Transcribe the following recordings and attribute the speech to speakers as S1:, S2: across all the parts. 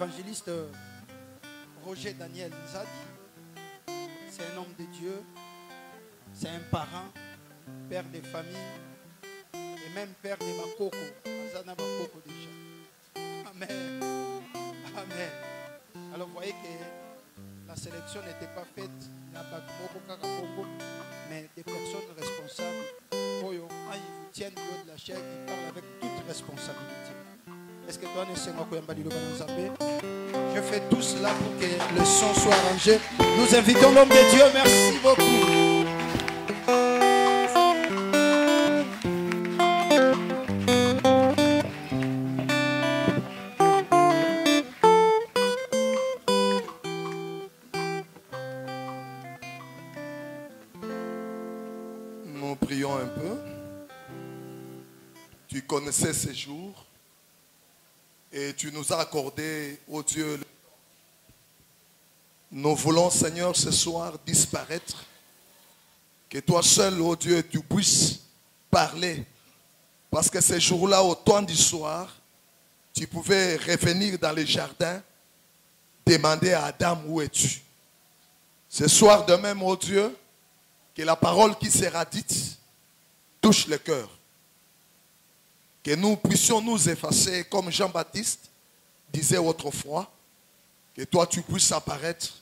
S1: L'évangéliste Roger Daniel Nzadi, c'est un homme de Dieu, c'est un parent, père de famille et même père de Bakoko. Azana Bakoko déjà. Amen. Amen. Alors vous voyez que la sélection n'était pas faite mais des personnes responsables. Quand ils vous tiennent le haut de la chair, ils parlent avec toute responsabilité. Est-ce que toi, je fais tout cela pour que le son soit arrangé. Nous invitons l'homme de Dieu. Merci beaucoup.
S2: Nous prions un peu. Tu connaissais ces jours. Et tu nous as accordé, oh Dieu, nous voulons, Seigneur, ce soir disparaître. Que toi seul, oh Dieu, tu puisses parler. Parce que ces jours-là, au temps du soir, tu pouvais revenir dans les jardins, demander à Adam, où es-tu? Ce soir de même, oh Dieu, que la parole qui sera dite touche le cœur. Que nous puissions nous effacer comme Jean-Baptiste disait autrefois. Que toi tu puisses apparaître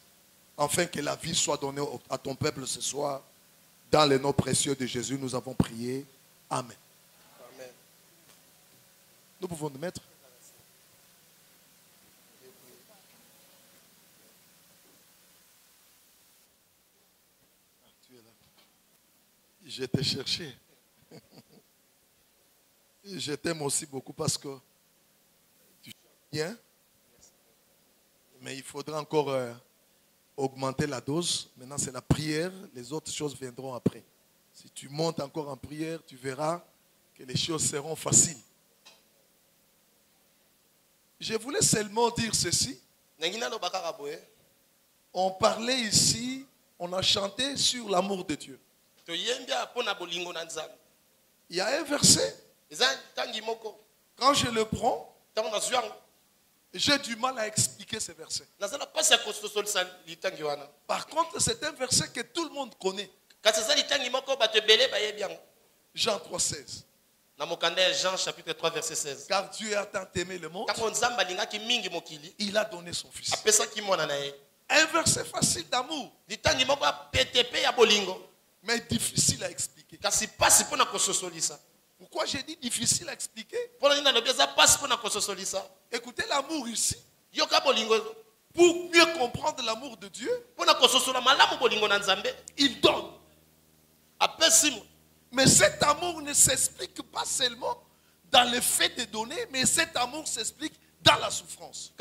S2: afin que la vie soit donnée à ton peuple ce soir. Dans le nom précieux de Jésus, nous avons prié. Amen. Amen. Nous pouvons nous mettre. Tu es là. Je t'ai cherché. Je t'aime aussi beaucoup parce que tu chantes bien. Mais il faudra encore augmenter la dose. Maintenant, c'est la prière. Les autres choses viendront après. Si tu montes encore en prière, tu verras que les choses seront faciles. Je voulais seulement dire ceci. On parlait ici, on a chanté sur l'amour de Dieu. Il y a un verset. Quand je le prends, j'ai du mal à expliquer ce verset. Par contre, c'est un verset que tout le monde connaît. Jean 3,16.
S3: Jean chapitre 3 verset 16.
S2: Car Dieu a tant aimé le monde, il a donné son fils. Un verset facile d'amour, mais difficile à expliquer. Pourquoi j'ai dit difficile à expliquer? Écoutez l'amour ici. Pour mieux comprendre l'amour de Dieu, il donne. Mais cet amour ne s'explique pas seulement dans le fait de donner, mais cet amour s'explique dans la souffrance.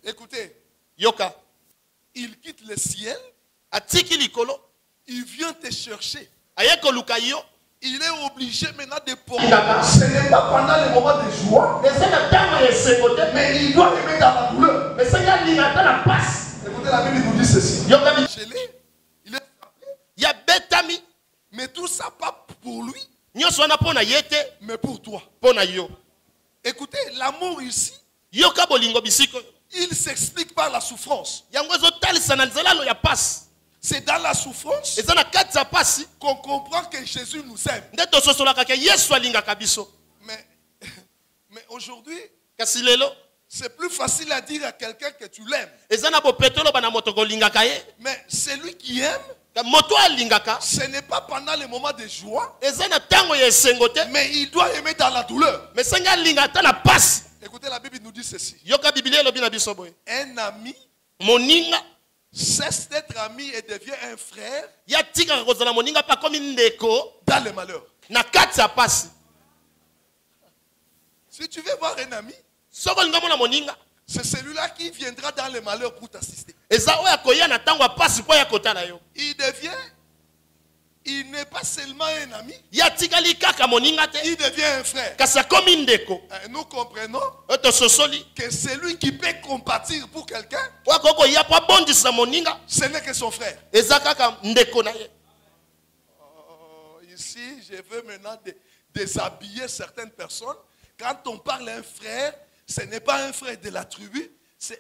S2: Écoutez, il quitte le ciel, il vient te chercher. Il est obligé maintenant de porter. Ce n'est pas pendant les moments de joie, mais il doit le mettre dans la douleur. Écoutez, la Bible nous dit ceci. Il est frappé. Mais tout ça pas pour lui, mais pour toi. Écoutez, l'amour ici, il s'explique par la souffrance. C'est dans la souffrance qu'on comprend que Jésus nous aime. Mais aujourd'hui, c'est plus facile à dire à quelqu'un que tu l'aimes. Mais celui qui aime, ce n'est pas pendant les moments de joie, mais il doit aimer dans la douleur. Écoutez, la Bible nous dit ceci. Un ami cesse d'être ami et devient un frère dans le malheur. Si tu veux voir un ami, c'est celui-là qui viendra dans le malheur pour t'assister. Il n'est pas seulement un ami, il devient un frère. Nous comprenons que celui qui peut compatir pour quelqu'un, ce n'est que son frère. Ici, je veux maintenant déshabiller certaines personnes. Quand on parle à un frère, ce n'est pas un frère de la tribu.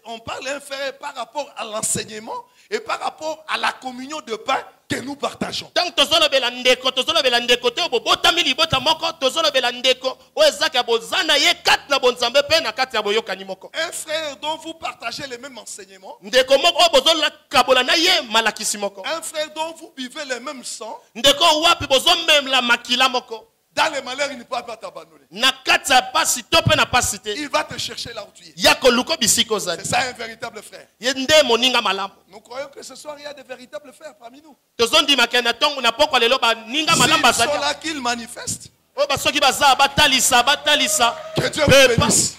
S2: On parle à un frère par rapport à l'enseignement et par rapport à la communion de pain que nous partageons. Un frère dont vous partagez les mêmes enseignements. Un frère dont vous buvez le même sang. Dans les malheurs, il ne peut pas t'abandonner. Il va te chercher là où tu es. C'est ça un véritable frère. Nous croyons que ce soir, il y a des véritables frères parmi nous. S'ils sont là qu'ils manifestent. Que Dieu vous bénisse.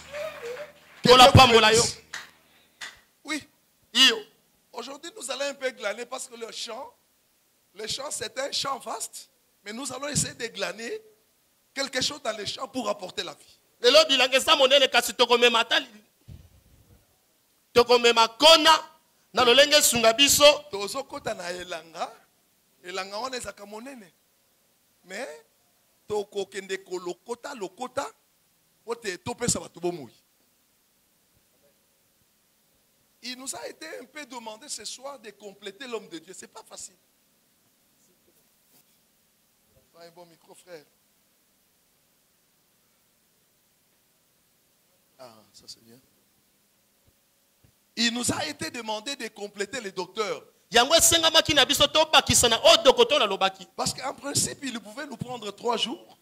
S2: Que Dieu vous bénisse. Oui. Aujourd'hui, nous allons un peu glaner parce que le chant c'est un chant vaste. Mais nous allons essayer de glaner quelque chose dans les champs pour apporter la vie. Mais il nous a été un peu demandé ce soir de compléter l'homme de Dieu. Ce n'est pas facile. Un bon micro, frère. Ah, ça c'est bien. Il nous a été demandé de compléter les docteurs. Parce qu'en principe, il pouvait nous prendre 3 jours.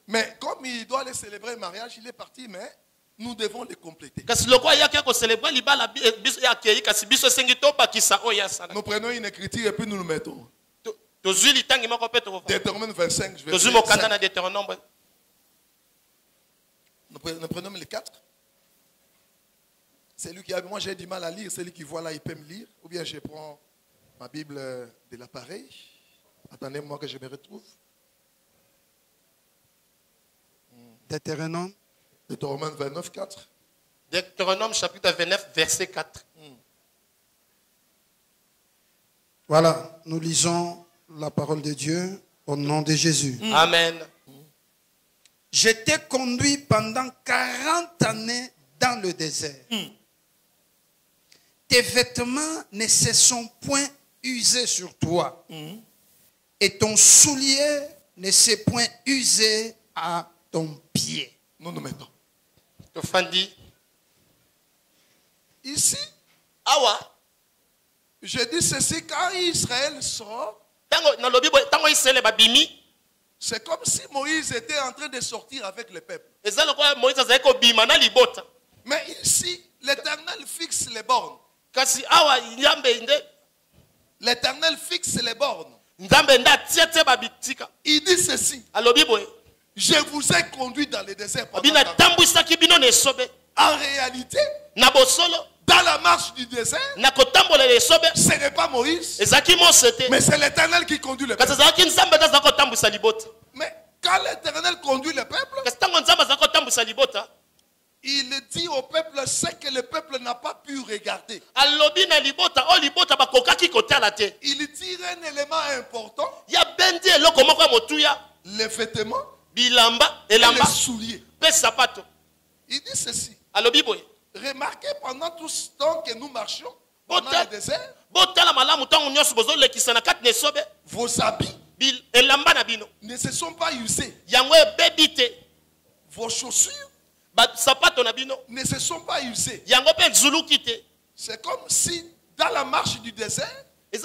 S2: Mais comme il doit aller célébrer le mariage, il est parti, mais nous devons les compléter. Nous prenons une écriture et puis nous le mettons. Deutéronome 25, je vais lire. Nous prenons les 4. C'est lui qui a. Moi j'ai du mal à lire. C'est lui qui voit là, il peut me lire. Ou bien je prends ma Bible de l'appareil. Attendez-moi que je me retrouve.
S1: Deutéronome
S2: 29, 4.
S3: Deutéronome chapitre 29, verset 4.
S1: Voilà, nous lisons la parole de Dieu au nom de Jésus.
S3: Amen.
S1: Je t'ai conduit pendant 40 années dans le désert. Tes vêtements ne se sont point usés sur toi. Et ton soulier ne s'est point usé à ton pied.
S2: Nous nous mettons. Ici, je dis ceci, quand Israël sort, c'est comme si Moïse était en train de sortir avec le peuple. Mais ici, l'Éternel fixe les bornes. L'Éternel fixe les bornes. Il dit ceci. Je vous ai conduit dans le désert. En réalité, dans la marche du désert, ce n'est pas Moïse, mais c'est l'Éternel qui conduit le peuple. Mais quand l'Éternel conduit le peuple, il dit au peuple ce que le peuple n'a pas pu regarder. Il tire un élément important, les vêtements et les souliers. Il dit ceci. Remarquez pendant tout ce temps que nous marchions dans le désert, vos habits ne se sont pas usés. Vos chaussures ne se sont pas usées. C'est comme si dans la marche du désert, ce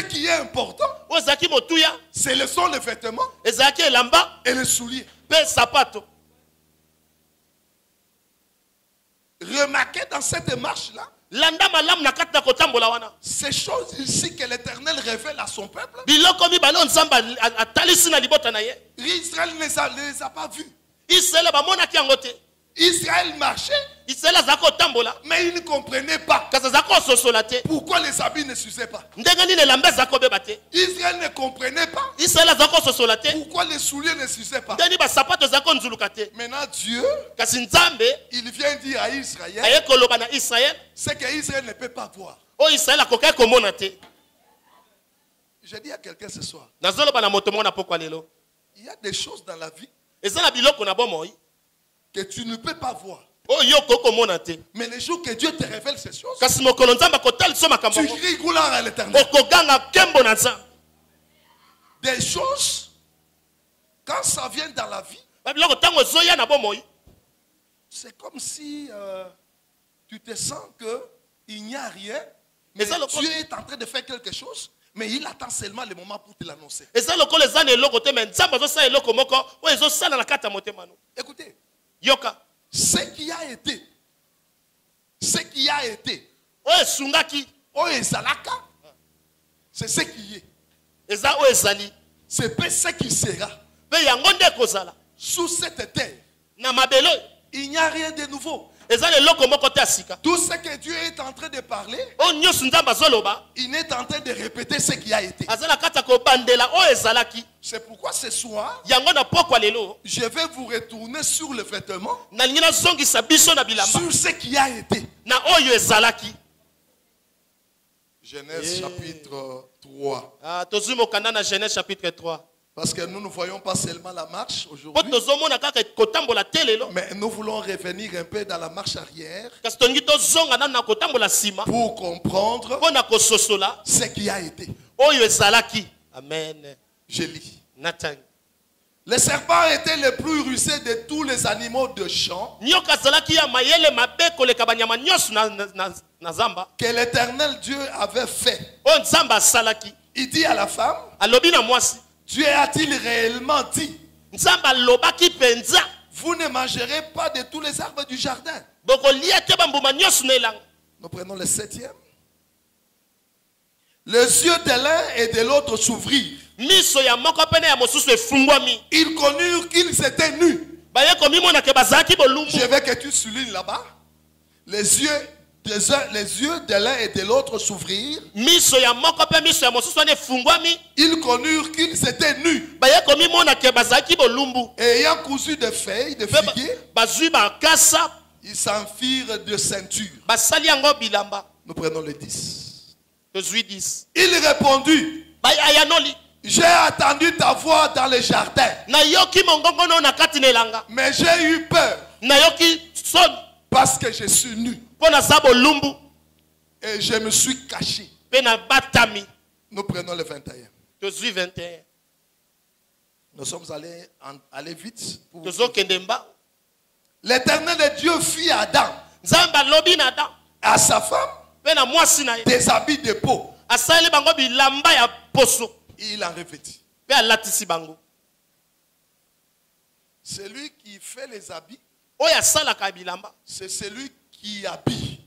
S2: qui est important, ce sont les vêtements et les souliers. Remarquez dans cette marche-là, ces choses ici que l'Éternel révèle à son peuple, Israël ne les a pas vues. Israël marchait, mais il ne comprenait pas pourquoi les habits ne s'usaient pas. Israël ne comprenait pas pourquoi les souliers ne s'usaient pas. Maintenant Dieu, il vient dire à Israël ce qu'Israël ne peut pas voir. Je dis à quelqu'un ce soir,
S3: Nazoloba na moto mona pokwa lelo.
S2: il y a des choses dans la vie
S3: Eza na biloko na bomoi.
S2: que tu ne peux pas voir.
S3: Oh yo koko mona te.
S2: Mais les jours que Dieu te révèle ces choses,
S3: Kasi mokolo nzamba kotal so makambo.
S2: tu cries gloire à l'éternel.
S3: Okoganga kembo na nzamba.
S2: Des choses, quand ça vient dans la vie,
S3: Ba biloko tango zoya na bomoi.
S2: c'est comme si tu te sens qu'il n'y a rien, mais
S3: ça, le
S2: Dieu est en train de faire quelque chose, mais il attend seulement le moment pour te l'annoncer.
S3: Eza lokolo eza na eloko te mais nzamba zo sa eloko moko o ezo sala na kata motema no.
S2: Écoutez,
S3: Yoka.
S2: ce qui a été,
S3: O esungaki.
S2: oh ezalaka, c'est ce qui est.
S3: Eza o ezali.
S2: C'est pas ce qui sera.
S3: Pe yango nde kozala.
S2: Sous cette terre,
S3: Na mabelo.
S2: il n'y a rien de nouveau.
S3: Eza le loko moko te asika.
S2: Tout ce que Dieu est en train de parler,
S3: O nyosu nzamba zoloba.
S2: il est en train de répéter ce qui a été.
S3: Azala kata ko bandela o ezalaki.
S2: C'est pourquoi ce soir,
S3: Yango na pokwa lelo.
S2: je vais vous retourner sur le vêtement,
S3: Na ngina zongi sabiso na bilamba.
S2: sur ce qui a été.
S3: Na oyo ezalaki.
S2: Genèse chapitre 3.
S3: Ah, tozui mokanda na Genèse chapitre 3.
S2: Parce que nous ne voyons pas seulement la marche
S3: Po
S2: aujourd'hui,
S3: tozomona kaka kotambola te lelo.
S2: mais nous voulons revenir un peu dans la marche arrière
S3: Kasi tongi tozonga na kotambola sima.
S2: pour comprendre
S3: Po na kososola
S2: ce qui a été.
S3: oyo ezalaki. Amen.
S2: Je lis.
S3: Nathan.
S2: Le serpent était le plus rusé de tous les animaux de champ
S3: Nyoka zalaki ya mayele mabe koleka banyama nyosu na zamba.
S2: que l'Éternel Dieu avait fait.
S3: O nzamba salaki.
S2: Il dit à la femme,
S3: Alobi na mwasi.
S2: Dieu a-t-il réellement dit,
S3: Nzamba lobaki penza.
S2: vous ne mangerez pas de tous les arbres du jardin?
S3: Boko lia te bambuma nyosu na elanga.
S2: Nous prenons le 7e. Les yeux de l'un et de l'autre s'ouvrirent.
S3: Miso ya moko pene ya mosusu efungwami.
S2: Ils connurent qu'ils étaient nus.
S3: Baye komimona ke bazalaki bolumbu.
S2: Je veux que tu soulignes là-bas. Les yeux de l'un et de l'autre s'ouvrirent.
S3: Miso ya moko pe miso ya mosusu ane efungwami.
S2: Ils connurent qu'ils étaient nus.
S3: Baye komimona ke bazalaki bolumbu.
S2: Et ayant cousu de feuilles de figuier,
S3: Bazui bakasa.
S2: ils s'enfirent de ceinture.
S3: Basali yango bilamba.
S2: Nous prenons le 10.
S3: Tozui 10.
S2: Il répondit,
S3: Baye ayanoli.
S2: j'ai attendu ta voix dans le jardin,
S3: Nayoki mongongo no na kati na elanga.
S2: mais j'ai eu peur
S3: Nayoki son.
S2: parce que je suis nu
S3: Pona zabo lumbu.
S2: et je me suis caché.
S3: Pena batami.
S2: Nous prenons le 21.
S3: Tozui 21.
S2: Nous sommes allés vite.
S3: Tozo kendemba.
S2: L'Éternel de Dieu fit à Adam,
S3: Nzamba lobi na da.
S2: à sa femme,
S3: Pena mwasi na ye.
S2: des habits de peau.
S3: Asali bango bilamba ya poso.
S2: Il en revêtit.
S3: Pe alatisi bango.
S2: Celui qui fait les habits,
S3: Oya salaka bilamba.
S2: c'est celui qui habille.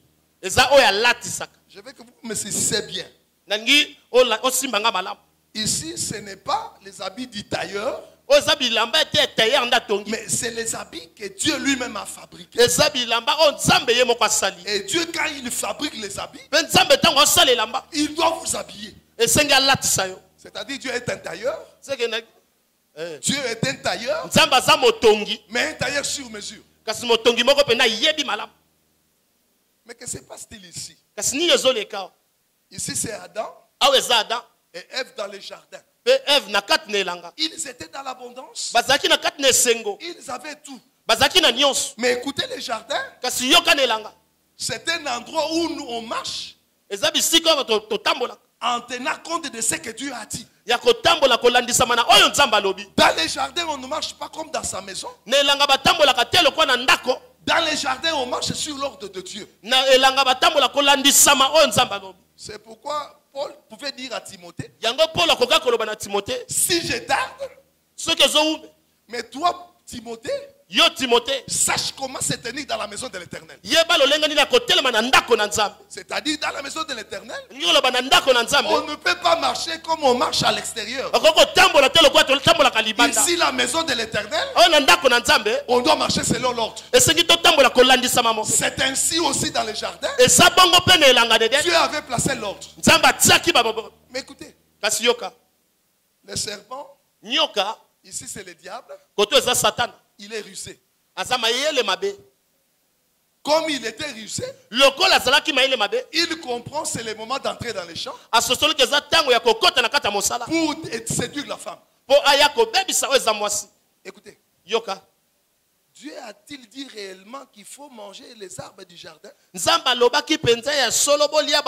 S3: Eza oya latisaka.
S2: Je veux que vous me saisissiez bien.
S3: Nangi o simbanga malamu.
S2: Ici, ce n'est pas les habits du tailleur,
S3: Oza bilamba te tailleur nda tongi.
S2: mais c'est les habits que Dieu lui-même a fabriqués.
S3: Eza bilamba o nzambe ye moko asali.
S2: Et Dieu, quand il fabrique les habits,
S3: Pe nzambe tango asali elamba.
S2: il doit vous habiller.
S3: Esengi alatisa yo.
S2: C'est-à-dire, Dieu est un tailleur.
S3: Seke na
S2: Dieu est un tailleur,
S3: nzambe aza motongi.
S2: mais un tailleur sur mesure.
S3: Kasi motongi moko pe na yebi malamu.
S2: Mais que se passe-t-il ici?
S3: Kasi nini ezoleka?
S2: Ici, c'est Adam
S3: Awa eza Adam.
S2: et Ève dans le jardin.
S3: Pe Eve na kati na elanga.
S2: Ils étaient dans l'abondance.
S3: Bazaki na kati na esengo.
S2: Ils avaient tout.
S3: Bazaki na nyonso.
S2: Mais écoutez, le jardin,
S3: Kasi yoka na elanga.
S2: c'est un endroit où nous on marche
S3: Eza bisika totambola.
S2: en tenant compte de ce que Dieu a dit.
S3: Ya kotambola kolandisama na oyo nzambe alobi.
S2: Dans les jardins, on ne marche pas comme dans sa maison.
S3: Na elanga batambolaka te lokwa na ndako.
S2: Dans les jardins, on marche sur l'ordre de Dieu.
S3: Na elanga batambola kolandisama oyo nzambe alobi.
S2: C'est pourquoi Paul pouvait dire à Timothée,
S3: Yango Paul akoka koloba na Timothée.
S2: si je tarde,
S3: Soki ezowume.
S2: mais toi, Timothée,
S3: Yo Timothée.
S2: sache comment se tenir dans la maison de l'Éternel.
S3: Yeba lolenga nini akotelema na ndako na nzambe.
S2: C'est-à-dire, dans la maison de l'Éternel,
S3: Ngi koloba na ndako na
S2: on
S3: nzambe.
S2: ne peut pas marcher comme on marche à l'extérieur.
S3: Akoko tambola te lokwa totambolaka libanda.
S2: Ici, la maison de l'Éternel,
S3: Oyo na ndako na nzambe.
S2: on doit marcher selon l'ordre.
S3: Esengi totambola kolandisama mo.
S2: C'est ainsi aussi dans les jardins.
S3: Eza bongo pe na elanga de
S2: Dieu avait placé l'ordre.
S3: nzambe atiaki babo.
S2: Mais écoutez,
S3: Kasi yoka.
S2: le serpent,
S3: Nyoka.
S2: ici c'est le diable,
S3: Koto eza Satan.
S2: il est rusé.
S3: Aza mayele mabe.
S2: Comme il était rusé,
S3: lokola azalaki mayele mabe
S2: il comprend c'est le moment d'entrer dans les champs
S3: asosoloki eza ntango ya kokota na kati ya mosala
S2: pour séduire la femme.
S3: mpo aya kobebisa oyo eza mwasi.
S2: Écoutez,
S3: Yoka,
S2: Dieu a-t-il dit réellement qu'il faut manger les arbres du jardin?
S3: nzambe alobaki mpenza ya solo bolia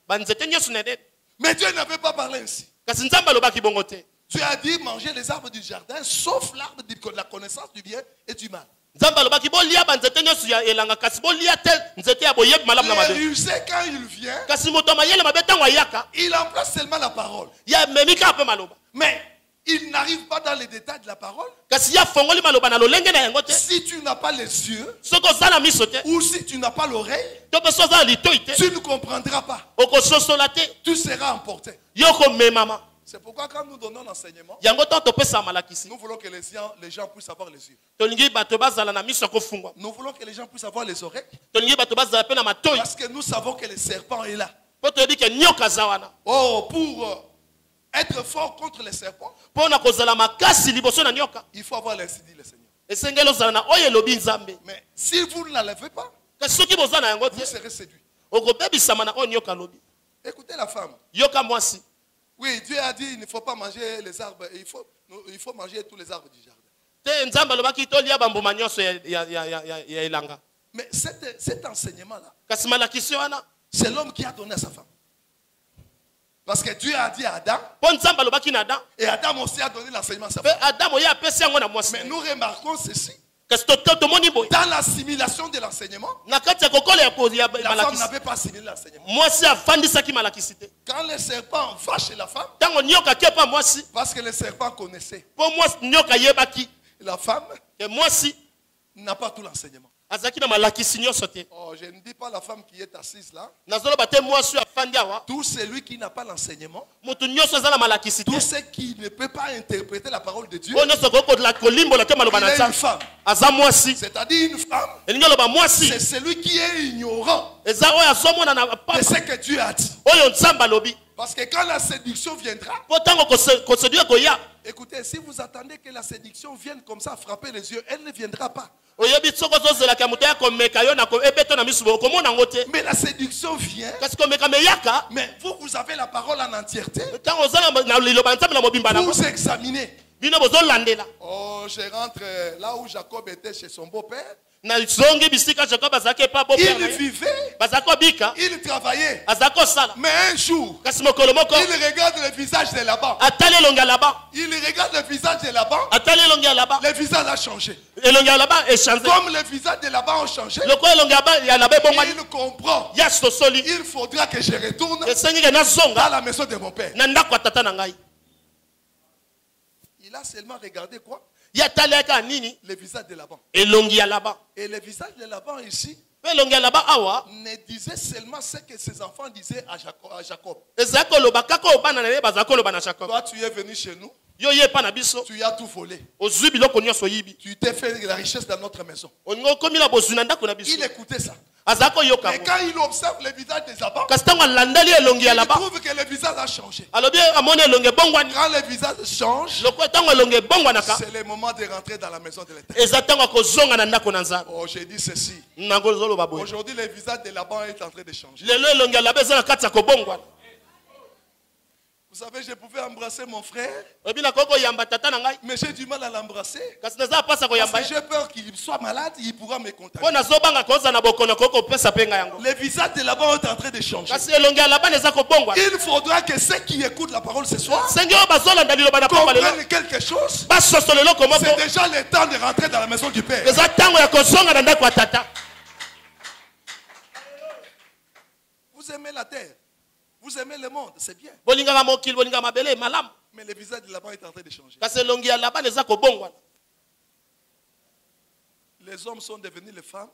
S3: banzete nyonso na edeni?
S2: Mais Dieu n'avait pas parlé ainsi.
S3: Kasi nzambe alobaki bongo te.
S2: Dieu a dit manger les arbres du jardin, sauf l'arbre de la connaissance du bien et du mal.
S3: nzambe alobaki bolia banzete nyonso ya elanga kasi bolia te nzete ya boyebi malamu na
S2: Le
S3: mabe.
S2: rusé, quand il vient,
S3: Kasi moto ya mayele mabe ntango ayaka
S2: il embrasse seulement la parole.
S3: ya memi kaka mpe maloba.
S2: Mais il n'arrive pas dans les détails de la parole.
S3: Kasi ya fongoli maloba na lolenge na yango te.
S2: Si tu n'as pas les yeux,
S3: soki oza na miso te
S2: ou si tu n'as pas l'oreille,
S3: to mpe so oza na litoi te
S2: tu ne comprendras pas.
S3: okososola te
S2: Tu seras emporté.
S3: yo komemama.
S2: C'est pourquoi quand nous donnons l'enseignement,
S3: yango ntango topesa malakisi
S2: nous voulons que les gens puissent avoir les yeux.
S3: tolingi bato bazala na miso ya kofungwa.
S2: Nous voulons que les gens puissent avoir les oreilles.
S3: tolingi bato bazala mpe na matoi
S2: Parce que nous savons que le serpent est là.
S3: mpo toyebi ke nyoka aza wana.
S2: Oh, pour être fort contre les serpents,
S3: mpo na kozala makasi liboso na nyoka
S2: il faut avoir l'ainsi dit le Seigneur.
S3: esengeli ozala na oyo elobi nzambe.
S2: Mais si vous ne l'enlevez pas,
S3: kasi soki boza na yango
S2: vous
S3: te
S2: serez séduit.
S3: okobebisama na oyo nyoka alobi.
S2: Écoutez la femme.
S3: yoka mwasi.
S2: Oui, Dieu a dit il ne faut pas manger les arbres. Il faut manger tous les arbres du jardin.
S3: te nzambe alobaki tolia bambuma nyonso ya elanga.
S2: Mais cet enseignement-là,
S3: kasi malakisi wana
S2: c'est l'homme qui a donné à sa femme. Parce que Dieu a dit à Adam,
S3: mpo nzambe alobaki na adam
S2: et Adam aussi a donné l'enseignement à sa
S3: mpe
S2: femme.
S3: adamu ye apesi yango na mwasi.
S2: Mais nous remarquons ceci.
S3: kasi tomoni boye
S2: Dans l'assimilation de l'enseignement,
S3: na kati ya kokola ya
S2: la femme
S3: malakisi
S2: n'avait pas assimilé l'enseignement.
S3: mwasi afandisaki malakisi te.
S2: Quand le serpent va chez la femme,
S3: ntango nyoka ke pa mwasi
S2: parce que le serpent connaissait,
S3: mpo mwasi nyoka yebaki
S2: la femme
S3: ke mwasi
S2: n'a pas tout l'enseignement.
S3: azalaki na malakisi nyonso te.
S2: Oh, je ne dis pas la femme qui est assise là.
S3: nazoloba te mwasi oyo afandi awa
S2: Tout celui qui n'a pas l'enseignement,
S3: motu nyonso aza na malakisi te.
S2: tout ce qui ne peut pas interpréter la parole de Dieu,
S3: oyo nyonso kolimbola te maloba
S2: il
S3: na
S2: est une
S3: nzambe
S2: femme.
S3: aza mwasi.
S2: C'est-à-dire une femme,
S3: elingi oloba mwasi
S2: c'est celui qui est ignorant
S3: eza oyo azomona na
S2: de
S3: papa
S2: ce que Dieu a dit.
S3: oyo nzambe alobi.
S2: Parce que quand la séduction viendra,
S3: mpo ntango koseduka koya
S2: écoutez, si vous attendez que la séduction vienne comme ça frapper les yeux, elle ne viendra pas.
S3: oyebi soki ozozelaka moto ya komeka yo na ebeto na miso okomona yango te.
S2: Mais la séduction vient,
S3: kasi komeka meyaka
S2: mais vous avez la parole en entièreté.
S3: ntango oza na liloba nzambe na mobimba nango
S2: Vous examinez.
S3: bino bozolandela.
S2: Oh, je rentre là où Jacob était chez son beau-père.
S3: nazongi bisika jacob azalaki epa bopere
S2: Il
S3: na ye
S2: vivait,
S3: bazalaki kobika
S2: il travaillait.
S3: azalaki kosala.
S2: Mais un jour,
S3: kasi mokolo moko
S2: il regarde le visage de Laban.
S3: atali elongi ya laban
S2: Il regarde le visage de Laban.
S3: atali elongi ya laban
S2: Le visage a changé.
S3: elongi ya laban echange
S2: Comme le visage de Laban a changé,
S3: lokola elongi ya laban ebongwani
S2: il comprend.
S3: ya sosoli
S2: Il faudra que je retourne
S3: esengi ke nazonga
S2: dans la maison de mon père.
S3: na ndako ya tata na ngai.
S2: Il a seulement regardé quoi?
S3: ye ataliaka nini
S2: Le visage de Laban.
S3: elongi ya laban
S2: Et le visage de Laban ici
S3: mpe elongi ya laban awa
S2: ne disait seulement ce que ses enfants disaient à Jacob.
S3: ezalaki koloba kaka oyo bana na ye bazalaki koloba na jacob.
S2: Toi, tu es venu chez nous,
S3: yo ye epa na biso
S2: tu as tout volé.
S3: ozwi biloko nyonso oyibi
S2: Tu t'es fait de la richesse dans notre maison.
S3: olingi okomi na bozwi na ndako na biso.
S2: Il écoutait ça.
S3: azalaki koyoka
S2: Mais quand il observe le visage de Laban,
S3: kasi ntango alandeli elongi ya
S2: il
S3: laban
S2: trouve que le visage a changé.
S3: alobi amoni elongi ebongwani.
S2: Quand le visage change,
S3: lokola ntango elongi ebongwanaka
S2: c'est le moment de rentrer dans la maison de l'Éternel.
S3: eza ntango akozonga na ndako na nzambe.
S2: Oh, j'ai dit ceci.
S3: nangozoloba boye
S2: Aujourd'hui, le visage de Laban est en train de changer.
S3: lelo elongi ya laban eza na kati ya kobongwana.
S2: Vous savez, je pouvais embrasser mon frère,
S3: oyebi nakoki koyamba tata na ngai
S2: mais j'ai du mal à l'embrasser.
S3: kasi naza apasa
S2: Parce
S3: koyamba
S2: que
S3: ye
S2: j'ai peur qu'il soit malade, il pourra me
S3: mpo
S2: contaminer.
S3: nazobanga koza na bokono koki kopesa mpe ngai yango.
S2: Le visage de Laban est en train de changer.
S3: kasi elongi ya laban eza kobongwana.
S2: Il faudra que ceux qui écoutent la parole ce soir
S3: sengi oyo bazolanda liloba na pamba lelo
S2: comprennent quelque chose.
S3: basosola eloko moko
S2: C'est déjà le temps de rentrer dans la maison du Père.
S3: eza ntango ya kozonga na ndako ya tata.
S2: Vous aimez la terre, vous aimez le monde, c'est bien.
S3: bolingaka mokili bolingaka mabele malamu
S2: Mais le visage de Laban est en train de changer.
S3: kasi elongi ya laban eza kobongwana.
S2: Les hommes sont devenus les femmes.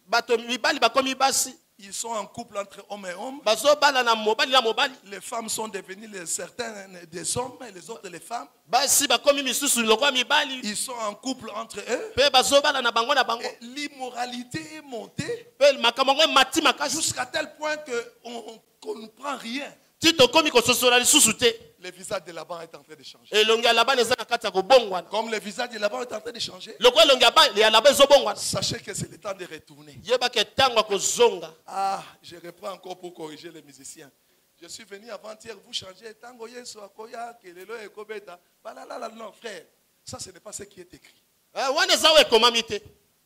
S3: bato mibali bakomi basi
S2: Ils sont en couple entre hommes et hommes.
S3: bazobala na mobali na mobali.
S2: Les femmes sont devenues certains des hommes et les autres les femmes.
S3: basi bakomi misusu lokola mibali
S2: Ils sont en couple entre eux.
S3: mpe bazobala na bango na bango
S2: Et l'immoralité est montée
S3: mpe makambo yango emati makasi
S2: jusqu'à tel point qu'on ne prend rien.
S3: ti tokomi kososola lisusu te.
S2: Le visage de Laban est en train de changer.
S3: elongi ya Laban eza na kati ya kobongwana.
S2: Comme le visage de Laban est en train de changer,
S3: Lokola elongi ya Laban ezobongwana.
S2: sachez que c'est le temps de retourner.
S3: Yebaka ntango ya kozonga.
S2: Ah, je reprends encore pour corriger les musiciens. Je suis venu avant-hier, vous changez. Tango yeso akoya, kelelo ekobeta. Balalala, non, frère. Ça, ce n'est pas ce qui est écrit.
S3: Wana eza oyo ekomami te.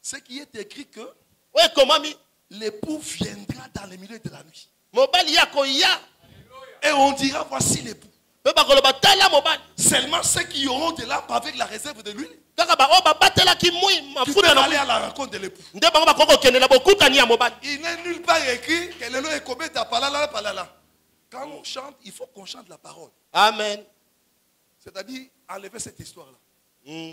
S2: Ce qui est écrit que
S3: Oyo ekomami
S2: l'époux viendra dans le milieu de la nuit.
S3: mobali ya koya.
S2: Et on dira, voici l'époux.
S3: Mpe bakoloba tala mobali.
S2: Seulement ceux qui auront de l'âme avec la réserve de l'huile,
S3: Kaka baoyo babatelaki mui
S2: qui
S3: mafuta
S2: peuvent
S3: na
S2: aller à la rencontre de l'époux.
S3: nde bango bakoki kokende na bokutani ya mobali.
S2: Il n'est nulle part écrit que le nom est kobeta palala palala. Quand on chante, il faut qu'on chante la parole.
S3: Amen.
S2: C'est-à-dire, enlever cette histoire-là.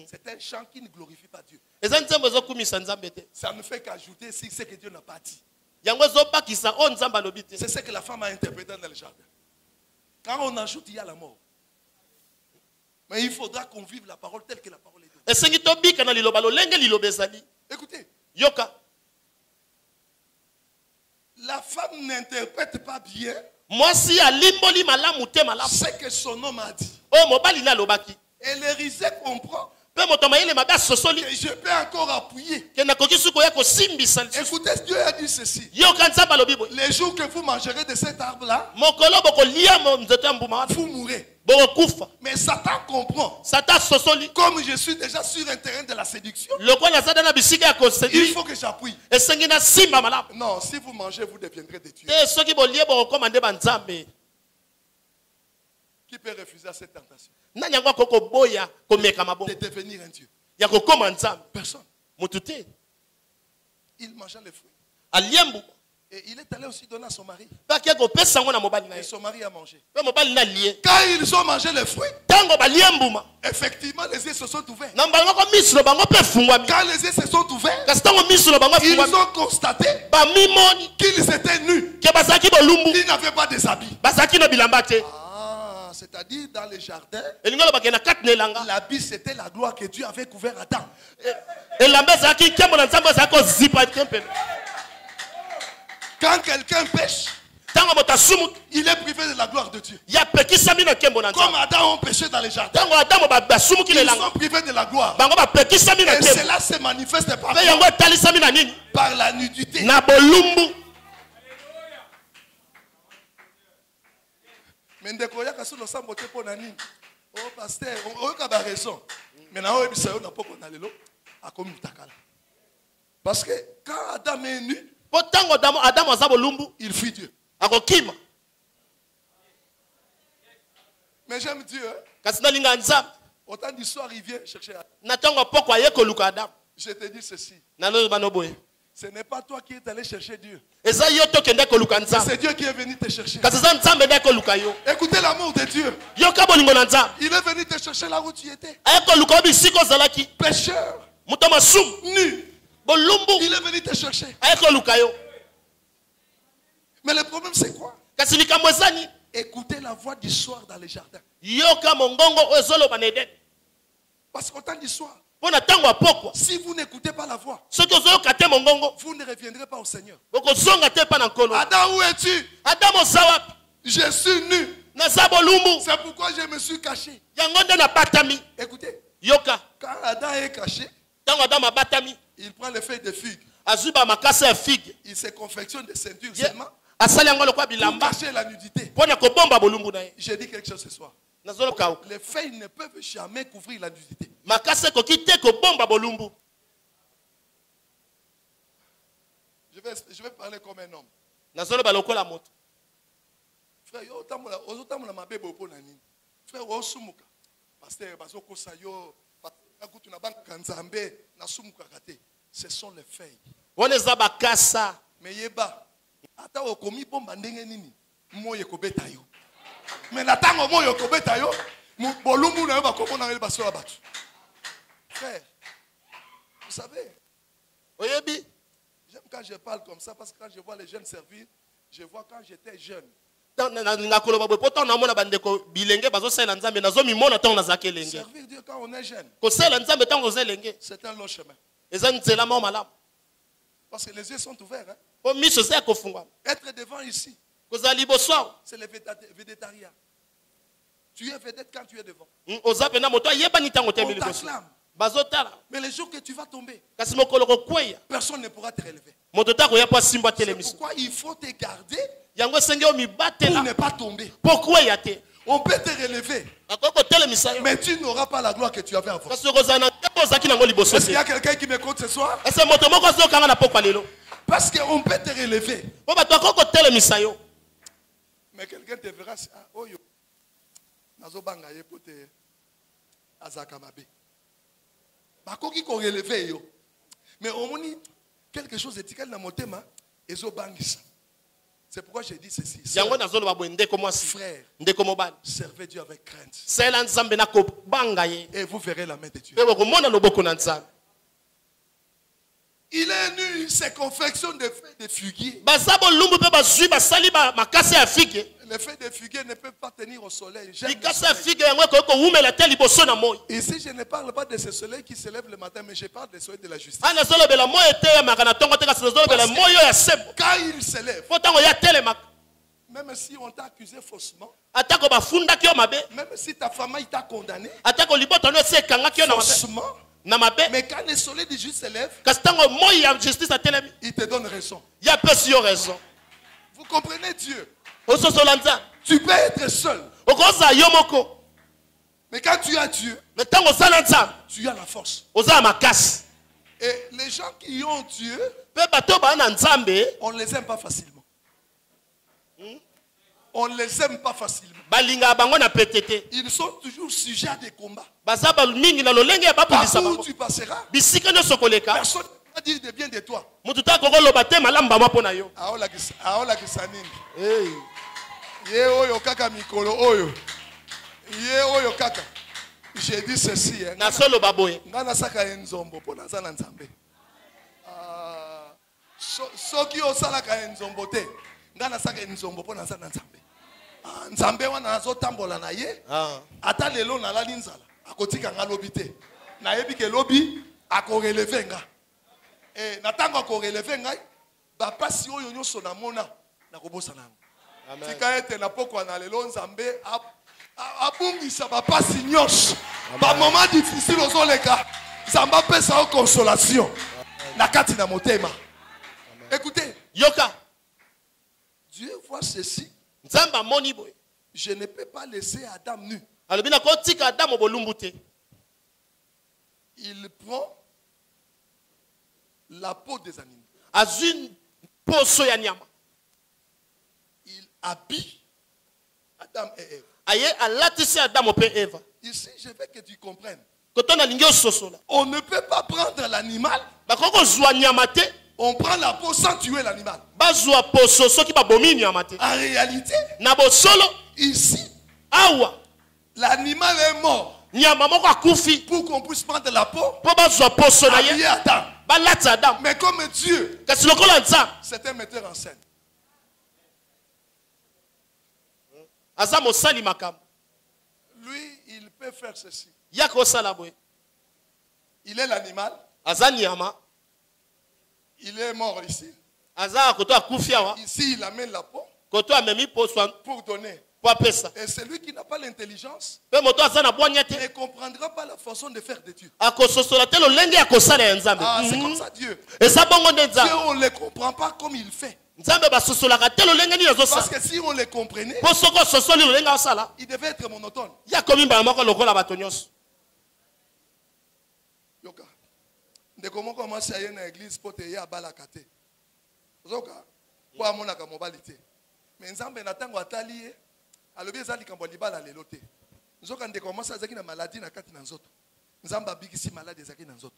S2: C'est un chant qui ne glorifie pas Dieu.
S3: Eza nzembo ezokumisa Nzambe te.
S2: Ça ne fait qu'ajouter sur ce que Dieu n'a pas dit.
S3: Yango ezobakisa oyo Nzambe alobi te.
S2: C'est ce que la femme a interprété dans le jardin. Quand on ajoute, il y a la mort. Mais il faudra qu'on vive la parole telle que la parole est donnée.
S3: Esengi tobika na liloba lolenge liloba ezali.
S2: Écoutez,
S3: Yoka.
S2: la femme n'interprète pas bien
S3: Mwasi alimboli malamu te malamu.
S2: ce que son homme a dit.
S3: Oyo mobali na alobaki.
S2: Et l'Érisée comprend
S3: Mpe moto mayele mabe asosoli.
S2: que je peux encore appuyer.
S3: Ke nakoki suki koya kosimbisa lisusu.
S2: Écoutez, Dieu a dit ceci.
S3: Yoka Nzambe alobi boye.
S2: Les jours que vous mangerez de cet arbre-là,
S3: Mokolo bokolia nzete ya mbuma wana.
S2: vous mourrez.
S3: Bokokufa.
S2: Mais Satan comprend.
S3: Satan asosoli.
S2: Comme je suis déjà sur un terrain de la séduction,
S3: Lokola naza na bisika ya
S2: il
S3: kosedui.
S2: faut que j'appuie.
S3: Esengi na simba malamu.
S2: Non, si vous mangez, vous deviendrez des dieux.
S3: Te soki bolie bokokoma nde banzambe.
S2: Qui peut refuser à cette tentation
S3: Nani yango akoko boya komeka mabongo.
S2: de devenir un dieu?
S3: Ya kokoma nzambe.
S2: Personne.
S3: Mutu te.
S2: Il mangeait les fruits.
S3: Aliembu.
S2: Et il est allé aussi donner à son mari.
S3: Baki kopesa ngo na mobali na
S2: Et
S3: ye.
S2: son mari a mangé.
S3: Pe mobali na lie.
S2: Quand ils ont mangé les fruits,
S3: Tango baliembuma.
S2: effectivement, les yeux se sont ouverts.
S3: Na mbango ko mislo bango pe fungwami.
S2: Quand les yeux se sont ouverts,
S3: Kasi tango mislo bango
S2: ils
S3: fungwami.
S2: ont constaté
S3: Ba mimoni
S2: qu'ils étaient nus.
S3: ke bazaki bolumbu.
S2: Ils n'avaient pas des habits.
S3: Bazaki no bilamba te.
S2: Ah, c'est-à-dire dans le jardin,
S3: Elingolo bakena kat na elanga.
S2: l'habit c'était la gloire que Dieu avait couvert Adam.
S3: Elamba zaki kembo na nzambe zako zipa tempe.
S2: Quand quelqu'un pêche,
S3: Tango motasumu
S2: il est privé de la gloire de Dieu.
S3: ya pekisami na kembo na
S2: Comme
S3: nzambe.
S2: Adam ont péché dans le jardin,
S3: Tango Adamu basumuki na
S2: ils
S3: elanga.
S2: sont privés de la gloire.
S3: Bango bapekisami na
S2: Et
S3: kembo.
S2: cela se manifeste par,
S3: Pe yango etalisami na nini?
S2: par la nudité.
S3: Na bolumbu.
S2: Mais ndeko yaka solo sambo te pona nini? Oh pasteur, on a raison. Mais na o ebisa yo na poko na lelo akomi mutakala. Parce que quand Adam est nu,
S3: Po tango Adamu aza bolumbu.
S2: il fuit Dieu.
S3: Akokima.
S2: Mais j'aime Dieu. Hein?
S3: Kasi nalinga nzambe.
S2: Autant d'histoires, il vient chercher Adam.
S3: Na tango poko aye koluka Adamu.
S2: Je te dis ceci.
S3: Naloba no boye.
S2: Ce n'est pas toi qui es allé chercher Dieu.
S3: Eza yo tokende koluka nzambe.
S2: C'est Dieu qui est venu te chercher.
S3: Kasi eza nzambe nde koluka yo.
S2: Écoutez l'amour de Dieu.
S3: Yoka bolingo na nzambe.
S2: Il est venu te chercher là où tu étais.
S3: Aye koluka bisiko ozalaki.
S2: Pécheur,
S3: Muto masumu.
S2: nu.
S3: Bolumbu.
S2: Il est venu te chercher.
S3: Aye koluka yo.
S2: Mais le problème c'est quoi?
S3: Kasi likambo ezani.
S2: Écoutez la voix du soir dans les jardins.
S3: Yoka mongongo oyo ezoloba na Eden.
S2: Parce qu'autant du soir,
S3: Pona tango apokwa.
S2: si vous n'écoutez pas la voix,
S3: Soki ozoyoka te mongongo.
S2: vous ne reviendrez pas au Seigneur.
S3: Bokozonga te pa na nkolo.
S2: Adam, où es-tu?
S3: Adamu oza wapi?
S2: Je suis nu.
S3: Naza bolumbu.
S2: C'est pourquoi je me suis caché.
S3: Yango nde nabatami.
S2: Écoutez,
S3: Yoka.
S2: quand Adam est caché,
S3: Tango Adamu abatami.
S2: il prend les feuilles de figue.
S3: Azwi ba makasa ya figue.
S2: Il se confectionne des ceintures
S3: Ye-
S2: seulement
S3: Asali yango lokwa
S2: pour
S3: bilamba.
S2: cacher la nudité.
S3: Pona kobomba bolumbu na ye.
S2: J'ai dit quelque chose ce soir.
S3: Nazoloka.
S2: Les feuilles ne peuvent jamais couvrir la nudité.
S3: Makasa ekoki te kobomba bolumbu.
S2: Je vais parler comme un homme.
S3: Nazoloba lokola moto.
S2: Frère, yo ozotambola mabe bopo na nini? Frère, osumuka. Pasteur, bazokosa yo, akutu na banka nzambe na sumuka kate. Ce sont les feuilles.
S3: Wana eza bakasa.
S2: Mais yeba, ata okomi bomba ndenge nini? Moye kobeta yo. Mais na tango moye kobeta yo, bolumbu na yo bakomona yo basola batu. Frère, vous savez,
S3: Oyebi.
S2: j'aime quand je parle comme ça parce que quand je vois les jeunes servir, je vois quand j'étais jeune.
S3: Na koloba boye po tango namona bandeko bilenge bazosalela nzambe nazomimona tango nazalaki elenge.
S2: Servir Dieu quand on est jeune,
S3: Kosalela nzambe tango oza elenge.
S2: c'est un long chemin.
S3: Eza nzela moko malamu.
S2: Parce que les yeux sont ouverts. Hein?
S3: Po miso eza ya kofungwama.
S2: Être devant ici,
S3: Kozala liboso awa.
S2: c'est le végétariat. Tu es vedette quand tu es devant.
S3: oza pena moto ayeba ni tango
S2: On
S3: tembeli boso
S2: t'acclame.
S3: bazotala
S2: Mais les jours que tu vas tomber,
S3: kasi mokolo kokweya
S2: personne ne pourra te relever.
S3: moto tako ya po simba
S2: C'est
S3: telemiso
S2: pourquoi il faut te garder
S3: yango senge o
S2: pour
S3: mibatela
S2: ne pas tomber.
S3: pourquoi ya te
S2: On peut te relever,
S3: akoko telemisa yo
S2: mais tu n'auras pas la gloire que tu avais avant.
S3: kasi kozana kozaki nango liboso
S2: Est-ce qu'il y
S3: te
S2: a quelqu'un qui m'écoute ce soir?
S3: ese moto moko azokanga na pokwa lelo
S2: Parce qu'on peut te relever.
S3: po bato akoko telemisa yo
S2: Mais quelqu'un te verra, ah, oh yo, nazobanga ye pour te azakamabe. Bakoki ko relever yo. Mais au moins quelque chose d'étiquette dans mon thème, ezobangisa. C'est pourquoi j'ai dit ceci.
S3: yango nazoloba boye ndeko mwasi
S2: Frère,
S3: ndeko mobali
S2: servez Dieu avec crainte.
S3: sela nzambe na kobanga ye
S2: Et vous verrez la main de Dieu.
S3: mpe bokomona loboko na nzambe
S2: Il est nu, ses confections de feuilles de figuier.
S3: baza bolumbu mpe bazwi basali makasi ya fige
S2: Les feuilles de figuier ne peuvent pas tenir au soleil. J'aime le
S3: likasi ya
S2: soleil.
S3: fige yango ekoki kowumela te liboso na moi
S2: Ici, je ne parle pas de ce soleil qui se lève le matin, mais je parle du soleil de la justice.
S3: ana nazolobela moi eteyamaka na ntongo te kasi nazolobela moi oyo ya sembo
S2: Quand il se lève,
S3: mpo ntango ya telemaka
S2: même si on t'a accusé faussement,
S3: atako bafundaki yo mabe
S2: même si ta famille t'a condamné
S3: atako liboto no esi ekangaki yo
S2: faussement,
S3: na mabe
S2: mais quand le soleil du juste se lève,
S3: kasi ntango moi ya justice atelemi
S2: il te donne raison.
S3: ye apesi yo raison
S2: Vous comprenez Dieu?
S3: ososola nzambe
S2: Tu peux être seul,
S3: okozala yo moko
S2: mais quand tu as Dieu,
S3: me ntango osala nzambe
S2: tu as la force.
S3: ozala makasi
S2: Et les gens qui ont Dieu,
S3: mpe bato baa na nzambe
S2: on ne les aime pas facilement. On ne les aime pas facilement.
S3: balingaka bango na pete te
S2: Ils sont toujours sujets à des combats.
S3: baza mingi na lolenge ya babundisa
S2: Partout où
S3: bango
S2: tu passeras,
S3: bisika nyonso koleka
S2: personne ne va dire de bien de toi.
S3: motu ta kokoloba te malamu bamwa mpo na yo
S2: aolakisa nini ye oyo kaka mikolo oyo ye oyo kaka j'ai dit ceci
S3: nasoloba boye
S2: nga nasaka ye nzombo mpo naza na nzambe soki osalaka ye nzombo te nga nasaka ye nzombo mpo naza na nzambe nzambe wana nazotambola na ye ata lelo nalali nzala akotika nga lobi te nayebi ke lobi akoreleve nga na ntango akoreleve ngai bapasi oyo nyonso namona nakobosana yango tika ete na pokwa na lelo nzambe abungisa bapasi nyonso bamoment difficile ozoleka nzambe apesa yo consolation na kati na motema. Écoutez,
S3: yoka
S2: Dieu voit ceci.
S3: nzambe amoni boye
S2: Je ne peux pas laisser Adam nu.
S3: alobi na kotika adamu bolumbu te
S2: Il prend la peau des animaux.
S3: azwi poso ya nyama
S2: Il habille Adam et Ève.
S3: aye alatisi adamu mpe eva
S2: Ici, je veux que tu comprennes.
S3: koto nalingi ososola
S2: On ne peut pas prendre l'animal.
S3: bakoki kozwa nyama te
S2: On prend la peau sans tuer l'animal.
S3: bazwa poso soki babomi nyama te
S2: En réalité,
S3: na bosolo
S2: ici,
S3: awa
S2: l'animal est mort
S3: nyama moko akufi
S2: pour qu'on puisse prendre la peau,
S3: mpo bazwa poso na
S2: habiller
S3: ye
S2: Adam.
S3: balati adamu
S2: Mais comme Dieu,
S3: kasi lokola nzambe
S2: c'est un metteur en scène.
S3: aza mosali makambo
S2: Lui, il peut faire ceci.
S3: yaka osala boye
S2: Il est l'animal.
S3: aza nyama
S2: Il est mort ici.
S3: aza koto akufi awa
S2: Ici, il amène la peau
S3: koto amemi poso
S2: pour donner.
S3: po apesa
S2: Et celui qui n'a pas l'intelligence
S3: mpe moto aza na bwanya te
S2: ne comprendra pas la façon de faire de Dieu.
S3: akososola te lolenge ya kosala ya nzambe
S2: Ah, c'est comme ça Dieu.
S3: eza bongo nde
S2: Dieu,
S3: nzambe
S2: on ne le comprend pas comme il fait.
S3: nzambe basosolaka te lolenge nini
S2: Parce
S3: azosala
S2: que si on le comprenait,
S3: mpo soki ososoli lolenge asala
S2: il devait être monotone.
S3: ya komi mbala moko lokola bato nyonso
S2: Yoka. Ndeko moko amasi aye na église po te ye abalaka te. Ozoka po amonaka mobali te. Mais nzambe na ntango atali ye alobi eza likambo ya libala lelo te. Nzoka ndeko amasi azalaki na maladie na kati na nzoto. Nzambe abikisi maladi ezalaki na nzoto.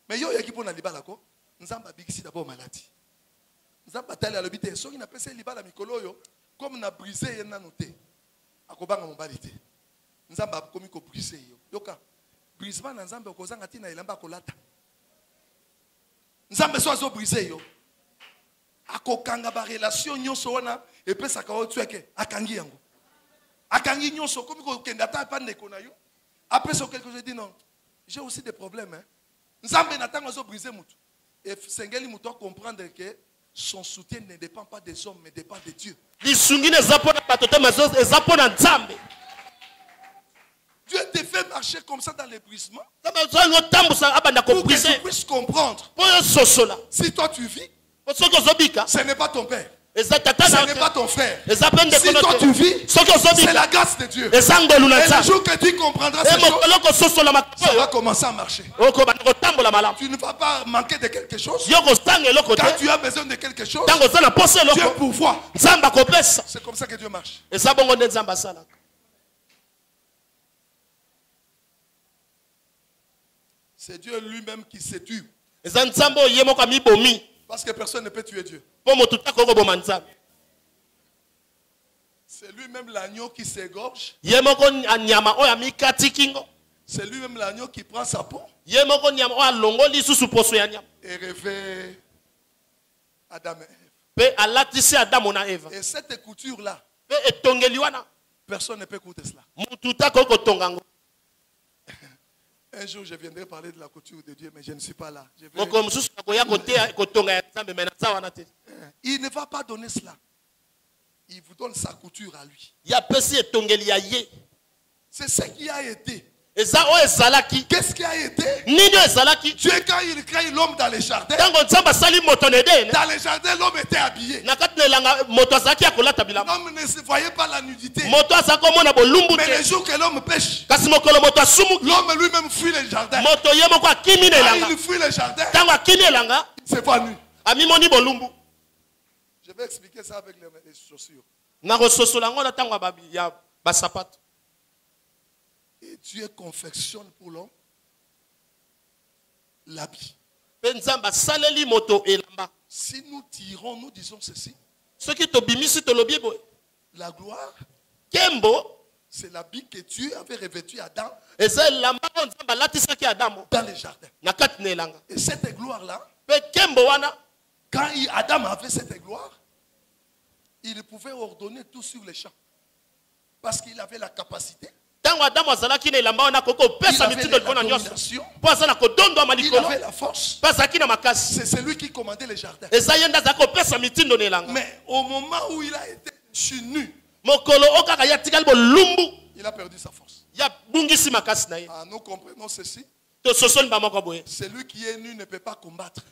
S2: Mais yo oyaki mpo na libala ko nzambe abikisi d'abord maladie. Nzambe atali alobi te soki napesi ye libala mikolo oyo comme na brise ye nanu te akobanga mobali te. Nzambe akomi kobrise yo. Yoka brisement na nzambe okozanga ntina elamba kolata. Nzambe so azo brise yo. Akokanga ba relation nyonso wana epesaka o tueke akangi yango. Akangi nyonso komi ko kenda ta pa ndeko na yo. Après quelque chose dit non. J'ai aussi des problèmes hein. Nzambe na tango azo brise mutu. Et sengeli mutu comprendre que son soutien ne dépend pas des hommes mais dépend de Dieu.
S3: lisungi na eza mpona bato te mais eza mpona nzambe
S2: Dieu te fait marcher comme ça dans l'éblouissement
S3: pour que
S2: tu puisses comprendre. Si toi tu vis, ce n'est pas ton père. Ce n'est pas ton frère. Si toi tu vis, c'est la grâce de Dieu. Et le jour que tu comprendras ces choses, ça va commencer à marcher. Tu ne vas pas manquer de quelque chose. Quand tu as besoin de quelque chose, Dieu pourvoit. C'est comme ça que Dieu marche. C'est Dieu lui-même qui se tue. Parce que personne ne peut tuer Dieu. C'est lui-même l'agneau qui s'égorge. C'est lui-même l'agneau qui prend sa peau et revêt Adam et Ève. Et cette couture-là, personne ne peut écouter cela. Un jour, je viendrai parler de la couture de Dieu, mais je ne suis pas là. Il ne va pas donner cela. Il vous donne sa couture à lui. C'est ce qui a été. Qu'est-ce qui a été? Dieu, quand il crée l'homme dans les jardins, l'homme était habillé. L'homme ne se voyait pas la nudité. Mais le jour que l'homme pêche, l'homme lui-même fuit le jardin. Quand il fuit le jardin, il se voit nu. Je vais expliquer ça avec les chaussures. Et Dieu confectionne pour l'homme l'habit. Si nous tirons, nous disons ceci. La gloire, c'est l'habit que Dieu avait revêtu Adam dans les jardins. Et cette gloire-là, quand Adam avait cette gloire, il pouvait ordonner tout sur les champs. Parce qu'il avait la capacité. Il avait la domination. Il avait la force. C'est celui qui commandait les jardins. Mais au moment où il a été nu, il a perdu sa force. Ah, nous comprenons ceci. Celui qui est nu ne peut pas combattre.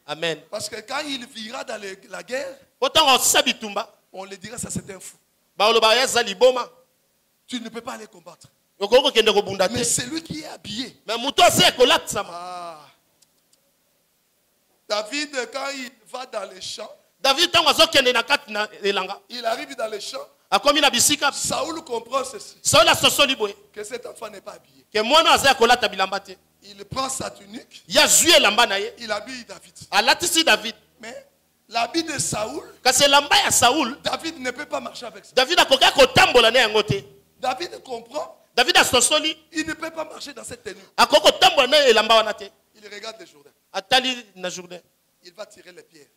S2: Amen. Parce que quand il vira dans la guerre, on le dirait ça c'est un fou. Tu ne peux pas aller combattre. Mais celui qui est habillé. Ah. David, quand il va dans les champs, il arrive dans les champs. Saoul comprend ceci. Que cet enfant n'est pas habillé. Il prend sa tunique. Il habille David. Mais l'habit de Saoul, David ne peut pas marcher avec ça. David comprend. Il ne peut pas marcher dans cette tenue. Il regarde le Jourdain. Il va tirer les pierres.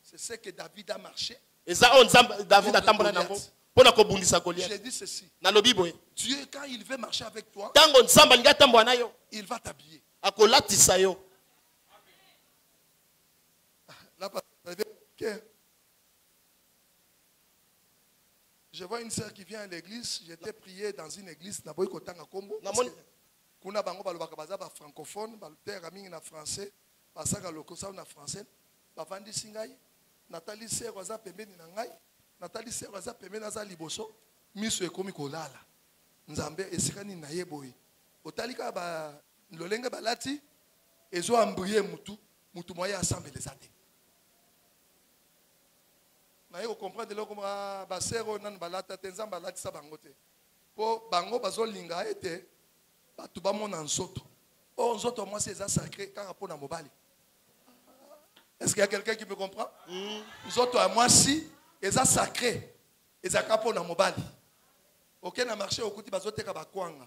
S2: C'est ce que David a marché. J'ai dit ceci. Dieu, quand il veut marcher avec toi, il va t'habiller. Je vois une sœur qui vient à l'église. J'étais prié dans une église. Kuna bango balobaka baza ba francophone, balutera mingi na français, basaka lokosa na français, bavandi singai, Nathalie sœur waza pembeni na ngai, Nathalie sœur waza pembeni na za liboso, miso ekomi kolala. Nzambe esikani na yeboyi. Otalika ba lolenga balati ezo ambrier mutu moya assemble les ate. Na yo comprendre le comme ba sœur nan balata tenzamba balati sa bango te. Po bango bazo linga ete tout le monde en soto. Oh, soto, moi, c'est ça sacré. Est-ce qu'il y a quelqu'un qui me comprend? Soto, moi, si, c'est ça sacré. Et ça capo na mobali. Ok, na marché au côté bazote ka bakwanga.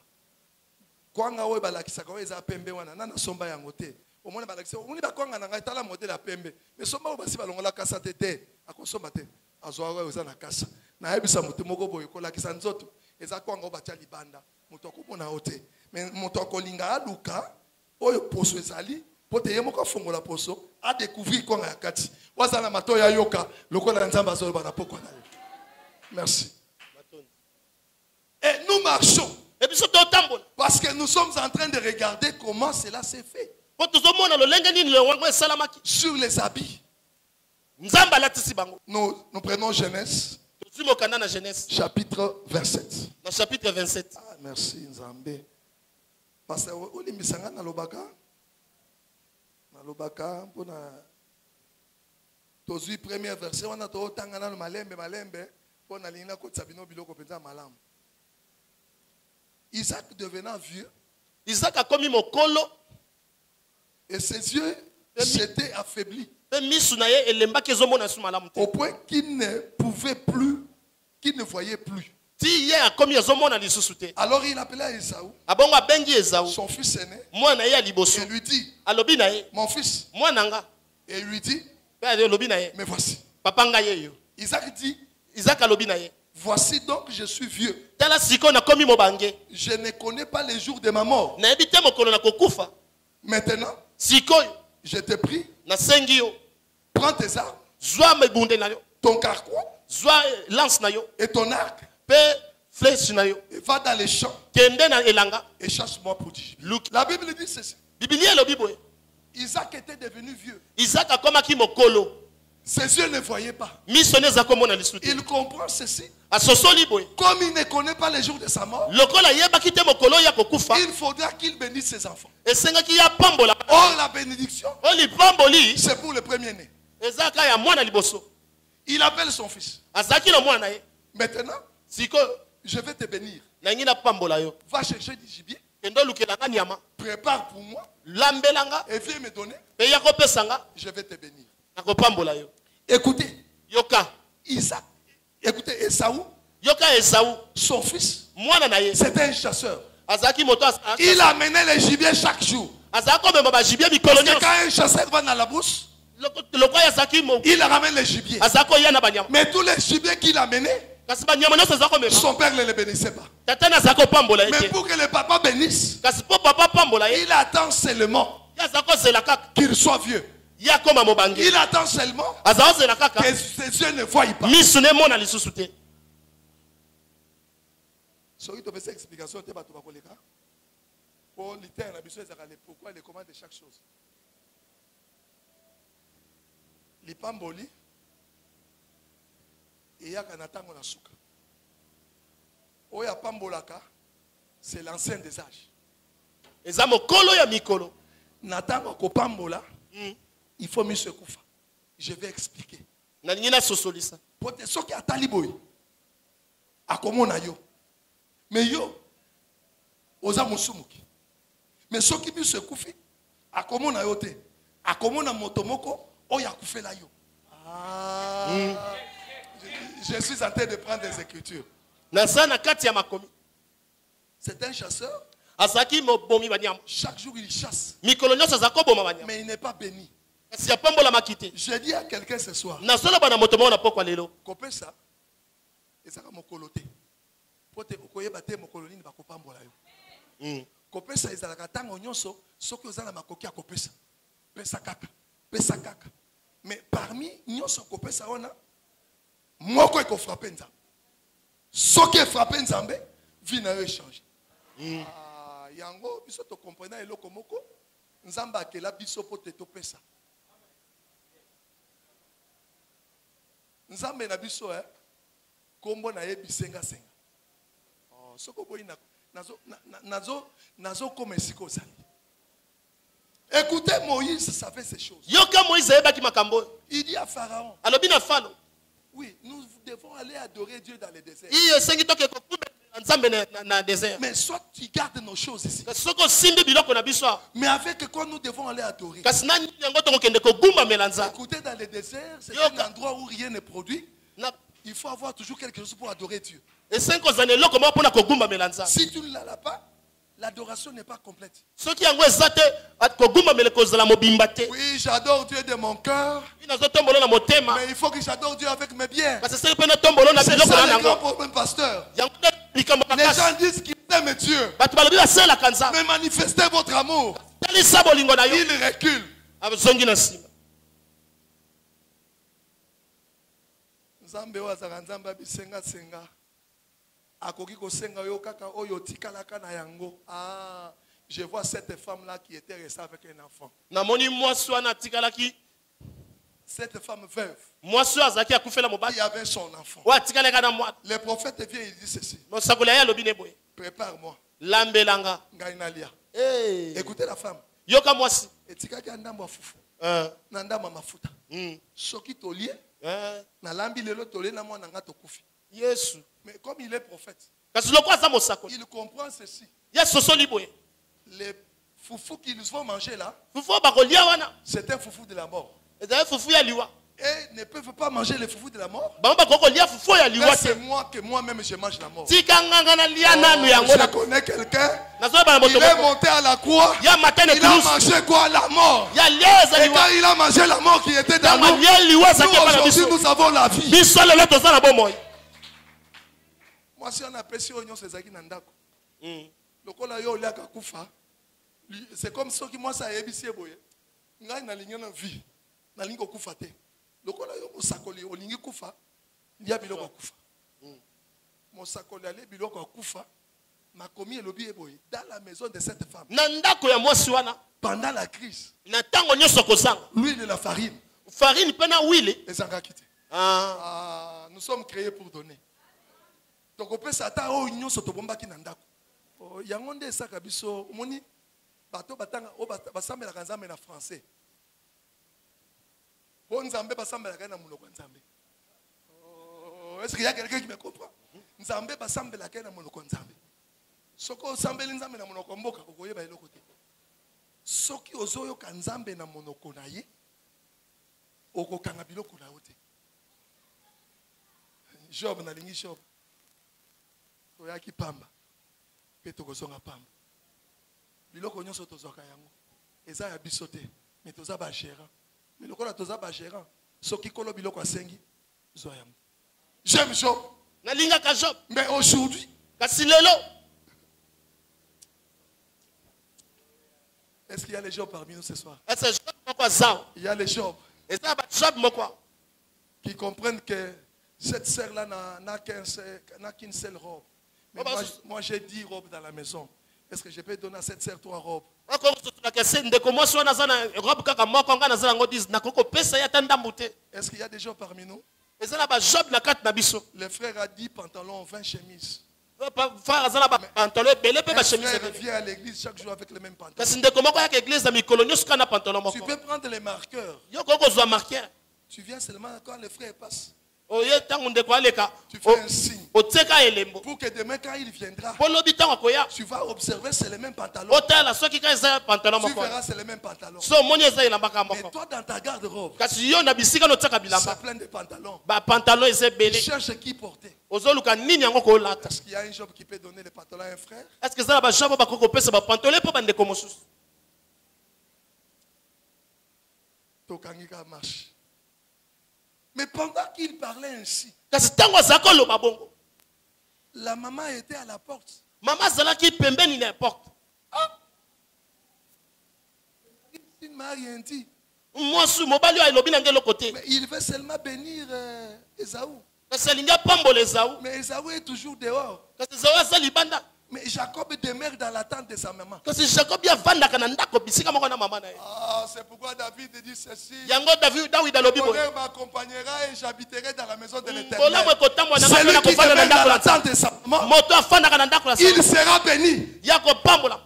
S2: Kwanga oyo balakisa ko eza pembe wana na somba yango te. Au moins balakisa, on ba kwanga na ngai tala modèle ya pembe. Mais somba o basi balongola kasa tete. Akosomba te. Azwa oyo eza na kasa. Na yebisa mutu moko boye ko lakisa nzoto. Eza kwanga o batia libanda. Mutu akomona ote. Mais moto akolinga aluka oyo poso ezali pote yemo ka fongola poso a découvrir quoi na kati wazana mato ya yoka lokola nzamba zo bana pokwa na. Merci. nous marchons.
S3: Et puis surtout tambola.
S2: Parce que nous sommes en train de regarder comment cela s'est fait. Sur les habits. Nous prenons Genèse. Chapitre 27.
S3: Chapitre 27.
S2: Ah, merci Nzambe. Parce que olimbisanga na lobaka. Na lobaka pona tozui premier verset wana to tangana no malembe pona linga ko tsabino biloko penza malamu. Isaac devenant vieux.
S3: Isaac a commis mon colo.
S2: Et ses yeux s'étaient affaiblis. Au point qu'il ne pouvait plus, qu'il ne voyait plus. Alors il appela Esaü, son fils aîné, et lui dit, mon fils, et lui dit, mais voici. Isaac dit, voici donc je suis vieux. Je ne connais pas les jours de ma mort. Maintenant, je te prie, prends tes armes, ton carquois et ton arc, et va dans les champs et chasse-moi pour dire. La Bible dit ceci. Isaac était devenu vieux. Ses yeux ne voyaient pas. Il comprend ceci. Comme il ne connaît pas les jours de sa mort, il faudra qu'il bénisse ses enfants. Or la bénédiction, c'est pour le premier-né. Il appelle son fils. Maintenant, je vais te bénir. Va chercher du gibier. Prépare pour moi. Et viens me donner. Je vais te bénir. Écoutez. Isaac. Écoutez, Esaü. Son fils. C'était un chasseur. Il amenait les gibiers chaque jour. Parce que quand un chasseur va dans la brousse, il ramène les gibiers. Mais tous les gibiers qu'il amenait, son père ne les bénissait pas. Mais pour que le papa bénisse, il attend seulement qu'il soit vieux. Il attend seulement que ses yeux ne voient pas. Pourquoi les commandes de chaque chose. Les pamboli et yakanatango na suka. Oya pambolaka, c'est l'ancien des âges. Ezamo kolo ya mikolo. Natango ko pambola, il faut mieux se koufa. Je vais expliquer. Na nina sosolisa. Pote soki atali boy. Akomona yo. Mais yo oza musumuki. Mais soki bi se koufi, akomona yo te. Akomona motomoko oya kufela yo. Je suis en train de prendre des écritures. C'est un chasseur. Chaque jour il chasse. Mais il n'est pas béni. Je dis à quelqu'un ce soir. Copé ça. Et ça va mokolote. Pote okoyeba te mokoloni ba kopambola yo. Copé ça ils alaka tango nyonso soki ozana makoki a copé ça. Pesa kaka. Pesa kaka. Mais parmi nyonso copé ça on a moko eko frapper nzambe. Soki e frapper nzambe, vie na yo change. Yango biso to comprendre eloko moko nzamba akela biso po te to pesa. Nzambe na biso kombo na ye bisenga senga. Soko boyi nazo comme siko zali. Écoutez, Moïse savait ces choses. Il dit à Pharaon. Oui, nous devons aller adorer Dieu dans le désert. Mais soit tu gardes nos choses ici. Mais avec quoi nous devons aller adorer? Écoutez, dans le désert, c'est un endroit où rien ne produit. Il faut avoir toujours quelque chose pour adorer Dieu. Si tu ne l'as pas, l'adoration n'est pas complète. Oui, j'adore Dieu de mon cœur. Mais il faut que j'adore Dieu avec mes biens. C'est ça le grand problème, pasteur. Les gens disent qu'ils aiment Dieu. Mais manifestez votre amour. Ils reculent. Nzambe wa zaranzamba bisenga senga. akoki kosenga yo kaka oyo tikalaka na yango. Ah, je vois cette femme là qui était restée avec un enfant.
S3: namoni mwasi wana tikalaki
S2: Cette femme veuve,
S3: mwasi oyo azalaki akufela
S2: il
S3: mobali
S2: y avait son enfant.
S3: oyo atikalaka na mwana
S2: Le prophète vient, il dit ceci.
S3: mosakoli aye alobi ne boye
S2: Prépare-moi.
S3: lambelanga
S2: Ngai nalia.
S3: Eh,
S2: Écoutez la femme.
S3: yoka mwasi
S2: Etikaki andambo fufu.
S3: Eh,
S2: Na ndambo mafuta.
S3: mm,
S2: Soki tolie,
S3: eh,
S2: na lambi lelo tolie na mwana nga tokufi.
S3: yesu
S2: Mais comme il est prophète,
S3: kasi loko aza mosakoli
S2: il comprend ceci.
S3: ye sosoli boye
S2: Les foufous qu'ils vont manger là,
S3: fufu oyo bakolia wana
S2: c'est un foufou de la mort.
S3: ezali fufu ya liwa
S2: Et ne peuvent pas manger les foufous de la mort.
S3: bango bakoki kolia fufu oyo ya
S2: Mais
S3: liwa
S2: c'est
S3: te
S2: moi que moi-même je mange la mort.
S3: tika nganga na lia nanu
S2: Oh,
S3: yango
S2: je
S3: na
S2: connais quelqu'un.
S3: nazoyeba na
S2: Il
S3: moto
S2: est
S3: moko
S2: monté à la croix.
S3: ya matene
S2: Il a
S3: kulusu
S2: mangé quoi? La mort.
S3: ya lia eza
S2: Et
S3: liwa
S2: quand il a mangé la mort qui était dans
S3: ntango
S2: nous,
S3: alia liwa
S2: nous
S3: ezaki epa na
S2: aujourd'hui
S3: biso
S2: nous avons la vie.
S3: biso lelo toza na bomoi
S2: Moi si on appelle si on s'ezaki na ndako.
S3: Mm.
S2: Lokola yo oliaka kufa. C'est comme ceux qui moi ça yebisi boye. Ngai na lingi na vie. Na lingi okufa te. Lokola yo mosakoli olingi kufa. Lia biloko kufa. Mosakoli ale biloko kufa. Makomi elobi eboye dans la maison de cette femme.
S3: na ndako ya mwasi wana
S2: Pendant la crise,
S3: na ntango nyonso kozanga
S2: l'huile de la farine.
S3: farine mpe na wile
S2: Ezangaki te.
S3: Ah,
S2: Ah, nous sommes créés pour donner. Donc on peut s'attendre au union sotobombaki na ndako. Oh, yango nde esaka biso omoni bato batanga o basambelaka nzambe na français. Po nzambe basambelaka na monoko ya nzambe. Oh, est-ce qu'il y a quelqu'un qui me comprend? Nzambe basambelaka na monoko ya nzambe. Soko osambeli nzambe na monoko mboka okoyeba eloko te. Soki ozoyoka nzambe na monoko na ye okokanga biloko na yo te. Job nalingi Job. Toyaki pamba. Pe tokozonga pamba. Biloko nyonso tozwaka yango. Eza ya biso te. Mais toza ba gérant. Mais lokola toza ba gérant, soki kolo biloko asengi, zwa yango. J'aime Job.
S3: nalingaka job
S2: Mais aujourd'hui,
S3: kasi lelo
S2: est-ce qu'il y a les Job parmi nous ce soir?
S3: ese job moko azao
S2: Il y a les Job
S3: eza bajob moko
S2: qui comprennent que cette sœur-là n'a qu'une seule robe. Mais
S3: Oh, bah,
S2: moi j'ai 10 robes dans la maison. Est-ce que je peux donner à cette sœur 3 robes?
S3: okosotolaka se ndeko mwasi wana aza na robe kaka moko ngai naza nango 10 nakoki kopesa ye ata ndambu te
S2: Est-ce qu'il y a des gens parmi nous?
S3: eza na bajob na kati na biso
S2: Le frère a 10 pantalons, 20 chemises.
S3: frère aza na bapantalon ebele mpe
S2: Un
S3: bachemise
S2: frère
S3: ebele
S2: vient à l'église chaque jour avec les mêmes pantalons.
S3: kasi ndeko moko ayaka eglise na mikolo nyonso kaka na pantalon
S2: Tu
S3: moko
S2: peux prendre les marqueurs.
S3: yo koki kozwa marqueur
S2: Tu viens seulement quand le frère passe.
S3: oye ntango ndeko aleka
S2: Tu fais un signe.
S3: otieka elembo
S2: Pour que demain, quand il viendra,
S3: mpo lobi ntango akoya
S2: tu vas observer, c'est les mêmes pantalons.
S3: otala soki ka eza pantalon
S2: Tu
S3: moko
S2: verras, c'est les mêmes pantalons.
S3: so omoni eza elambaka
S2: Mais
S3: moko
S2: toi, dans ta garde-robe,
S3: kasi yo na bisika na otiaka
S2: ça
S3: bilamba
S2: plein de pantalons.
S3: bapantalon eza ebele
S2: Cherche qui porter.
S3: ozoluka nini yango koolata
S2: Est-ce qu'il y a un job qui peut donner les pantalons à un frère?
S3: estce eza na bajob oyo bakoki kopesa bapantalon mpo bandeko mosusu
S2: Tokangika marche. Mais pendant qu'il parlait ainsi,
S3: kasi ntango azalaki oloba bongo
S2: la maman était à la porte.
S3: mama azalaki pembeni na porte
S2: Il ne m'a rien dit.
S3: mwasi mobali oyo elobi nange eloko te
S2: Mais il veut seulement bénir Esaü.
S3: kasi alingi apambola ezawu
S2: Mais Esaü est toujours dehors.
S3: kasi ezawu aza libanda
S2: Mais Jacob demeure dans l'attente de sa maman.
S3: kasi jacobi avandaka na ndako bisika moko na mama na ye
S2: Ah, c'est pourquoi David dit ceci.
S3: yango dawidi alobi
S2: Mon
S3: boye
S2: bonheur m'accompagnera et j'habiterai dans la maison de
S3: bolamu
S2: l'Éternel.
S3: ekotambola na ngai
S2: Celui
S3: na
S2: qui
S3: kofanda na
S2: demeure dans
S3: ndako na
S2: l'attente de sa maman,
S3: moto afandaka na ndako na
S2: il sera béni.
S3: ya kopambola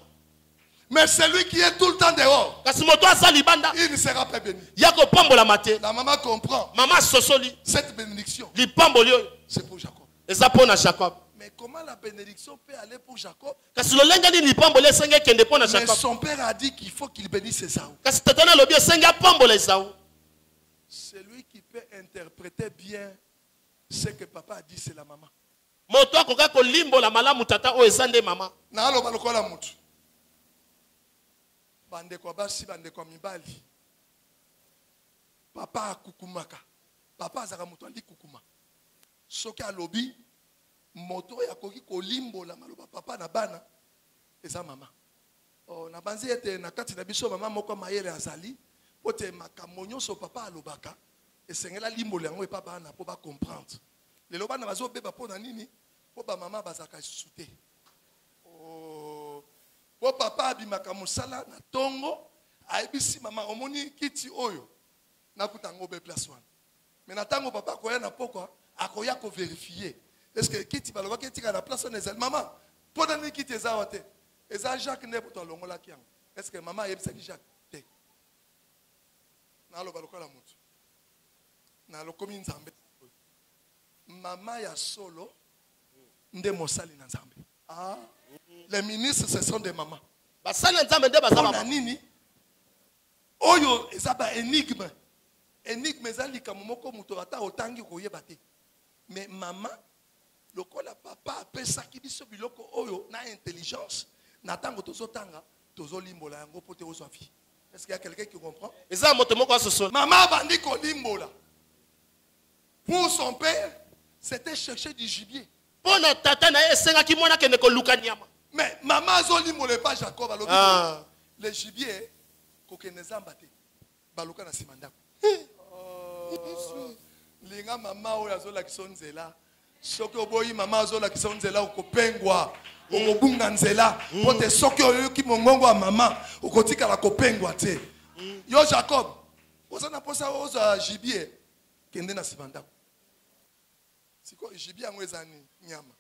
S2: Mais celui qui est tout le temps dehors,
S3: kasi moto aza libanda
S2: il ne sera pas béni.
S3: ya kopambolama te
S2: La maman comprend.
S3: mama asosoli
S2: Cette bénédiction,
S3: lipamboli oyo
S2: c'est pour Jacob.
S3: eza mpo na jacob
S2: Mais comment la bénédiction peut aller pour Jacob?
S3: kasi lolenge nini lipamboli esengi ekende mpo na
S2: Mais
S3: jacob
S2: son père a dit qu'il faut qu'il bénisse Esaü.
S3: kasi tata na alobi esengi apambola ezawu
S2: Celui qui peut interpréter bien ce que papa a dit, c'est la maman.
S3: moto akoka kolimbola malamu tata oyo eza nde mama
S2: Naaloba lokola mutu. Bandeko basi, bandeko mibali. Papa akukumaka. Papa azaka mutu andi kukuma. Soki alobi moto ya koki kolimbola maloba papa na bana eza mama. Oh na banzi ete na kati na biso mama moko mayele azali pote makambo nyonso papa alobaka esengela limbola yango epa bana po ba comprendre. Lelo bana bazobeba po na nini Po ba maman bazaka souté. Oh. Po papa abimaka musala na tongo, aibisi maman omoni kiti oyo. Na kutango be place wana. Mais natango papa koya na poko, akoya ko vérifier. Est-ce que kiti baloba kiti ka na place wana ezali maman? Po dani kiti eza wate. Eza Jacques ne poto longola kiango. Est-ce que maman yebisa ki Jacques te? Na lo baloka la mutu. Na lo komi nzambe. Maman ya solo nde mosali na nzambe. Ah. Les ministres ce sont des mamans.
S3: Basali nzambe nde bazama.
S2: Na nini? Oyo ezaba énigme. Énigme ezali kamomoko muto ata otangi koyeba te. Mais maman lokola papa apesaki biso biloko oyo na intelligence na tango tozotanga tozolimbola yango pote ozwa vie. Est-ce qu'il y a quelqu'un qui comprend?
S3: Eza moto moko asoso.
S2: Maman bandi kolimbola. Pour son père, c'était chercher du gibier.
S3: Pona tata na esenga ki mwana kende ko luka nyama.
S2: Mais maman zolimbola pas Jacob alobi.
S3: Ah.
S2: Le gibier kokene zamba te. Baluka na simandako. Linga mama oyo azola kisonzela. Soki oboyi mama azola kisonzela ukopengwa. Okobunga nzela. Pote soki oyoki mongongo wa mama ukotika la kopengwa te. Yo Jacob, ozana posa oza gibier kende na simandako. Siko gibier yango ezani nyama.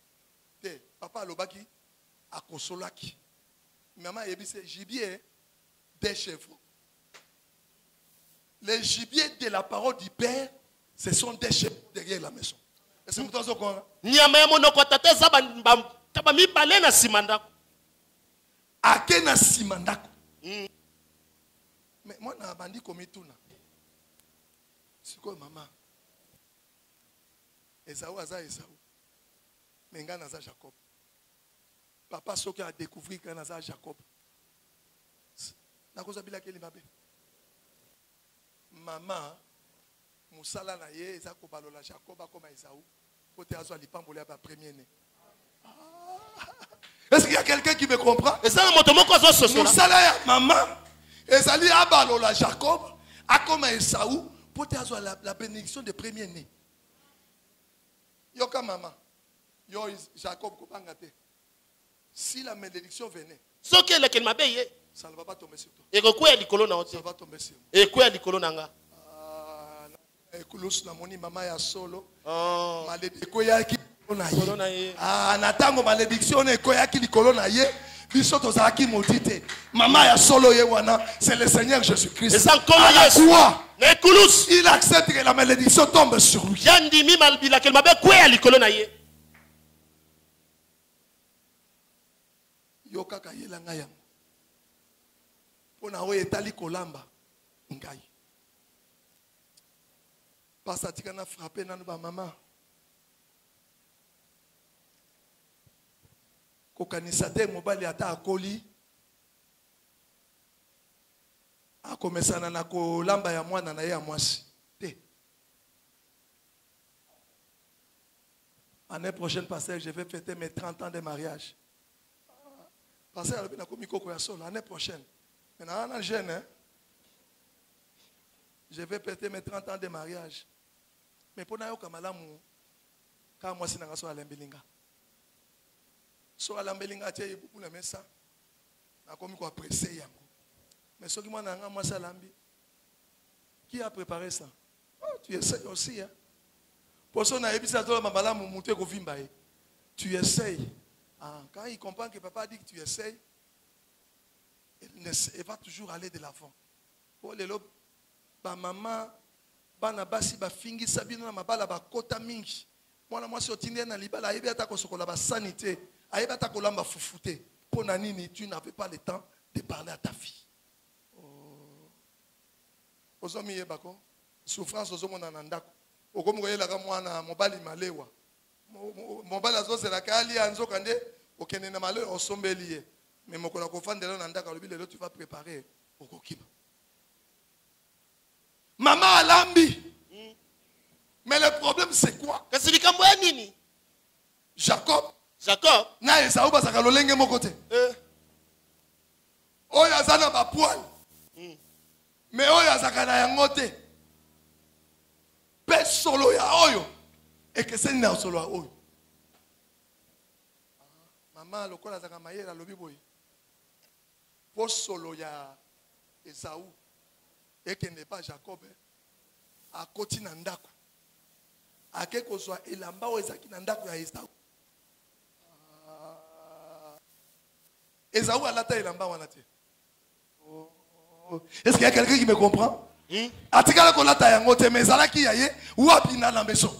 S2: Te papa alobaki akosolaki. Maman yebise gibier des chevaux. Les gibiers de la parole du Père, ce sont des chevaux derrière la maison. Est-ce que vous entendez quoi?
S3: Nyama ya monoko tata zaba taba mi balé na simandako.
S2: Ake na simandako. Mais moi na bandi komituna. Siko maman. Esaú aza Esaú. Mais nga naza Jacob. Papa soki a découvert que naza Jacob. Nakoza bilaki libabe. Maman musala na ye eza ko balola Jacob akoma Esaú. Pote azwa lipambola ba premier né. Est-ce qu'il y a quelqu'un qui me comprend?
S3: Eza moto moko asoso.
S2: Musala ya maman ezali abalola Jacob akoma Esaú pote azwa la bénédiction de premier né. Yoka maman. Yo Jacob kopanga te. Si la malédiction venait,
S3: soki eleke mabeye,
S2: ça ne va pas tomber sur toi.
S3: ekokuya likolo na ote.
S2: Ça va tomber sur moi.
S3: Ekuya likolo nanga.
S2: Ekulus na moni mama ya solo.
S3: Oh.
S2: Malédiction yaki likolo
S3: na ye.
S2: Ah, na tango malédiction ekoyaki likolo na ye. Biso tozalaki maudité. Mama ya solo ye wana, c'est le Seigneur Jésus-Christ.
S3: Et sans quoi?
S2: Il accepte que la malédiction tombe sur lui.
S3: Yandimi malbila kel mabe kuya likolo na ye.
S2: Yo kaka yela nga yango. Pona oyo etali kolamba ngai. Pasa tika na frappé nanu ba mama. Kokanisa te mobali ata akoli. Akomesana na kolamba ya mwana na ye ya mwasi. Te. L'année prochaine, pasteur, je vais fêter mes 30 ans de mariage. Pasteur, l'année prochaine. Maintenant, on est jeune, hein? Je vais fêter mes 30 ans de mariage. Mais pour nous, quand moi, c'est dans la Belinga. Sur la Belinga, tu es beaucoup de ça. Je suis pressé. Mais ce qui m'a dit, moi, c'est l'ambi. Qui a préparé ça? Oh, tu essayes aussi, hein? Pour ça, on a épisode de tu essayes. Ah, quand il comprend que papa dit que tu essayes, il va toujours aller de l'avant. Pour les lobes, maman, bana basi ba fingi sabino na mabala ba kota mingi. Mwana mwasi otinde na libala ayebi ata kosokola ba sanité, ayebi ata kolamba fufute. Pour nini tu n'avais pas le temps de parler à ta fille. Oh. Ozomi yebako, souffrance ozomona na ndako. Okomoyela mwana mobali malewa. Mobali azozela kali anzoka nde okende na malewa osombeli ye. Mais mokola kofandela na ndako lobi lelo tu vas préparer okokima. Maman alambi. Mais le problème c'est quoi? Jacob.
S3: Jacob.
S2: Na Esaú bazaka lolenge moko te. Oyo azana ba poil. Mais oyo azaka na yango te. Pe solo ya oyo. Et que c'est na solo ya oyo. Maman lokola zaka mayela lobi boy. Po solo ya Esaú et que n'est pas Jacob a koti na ndako. Ake kozwa elamba o ezaki na ndako ya Esaú. Esaú alata elamba wana te. Est-ce qu'il y a quelqu'un qui me comprend? Atikala kolata yango te mais ezalaki yaye ou abina na maison.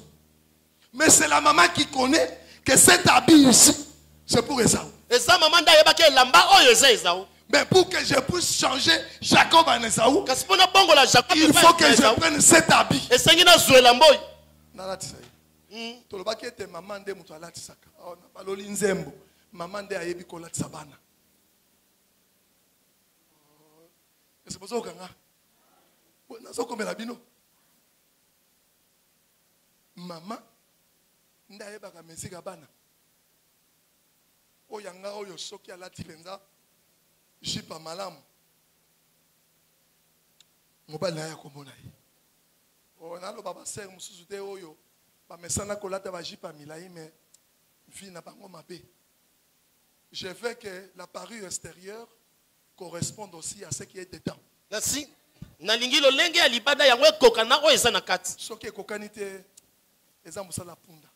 S2: Mais c'est la maman qui connaît que cet habit ici c'est pour Esaú.
S3: Et ça maman da yeba ke lamba oyo eza Esaú.
S2: Mais pour que je puisse changer Jacob en Esaú,
S3: Kasi pona bongo la Jacob
S2: il faut que je prenne cet habit.
S3: Et sengi na zwe lamboy.
S2: Nalati sayi. Tolobaki ete maman nde mutu alati saka. Oh na baloli nzembo. Maman nde ayebi kolati sabana. C'est pour ça que nazo komela bino. Maman nde ayebaka mesika bana. Oyanga oyo soki alati penza jipa malamu. Mobali na ya komona ye. O naloba ba ser mususu te oyo ba mesana kolata ba jipa milai mais vie na bango mabe. Je veux que la parure extérieure corresponde aussi à ce qui est dedans.
S3: Nasi nalingi lo lenge ya libada yango ekoka na oyo eza na kati.
S2: Soki ekokani te eza musala punda.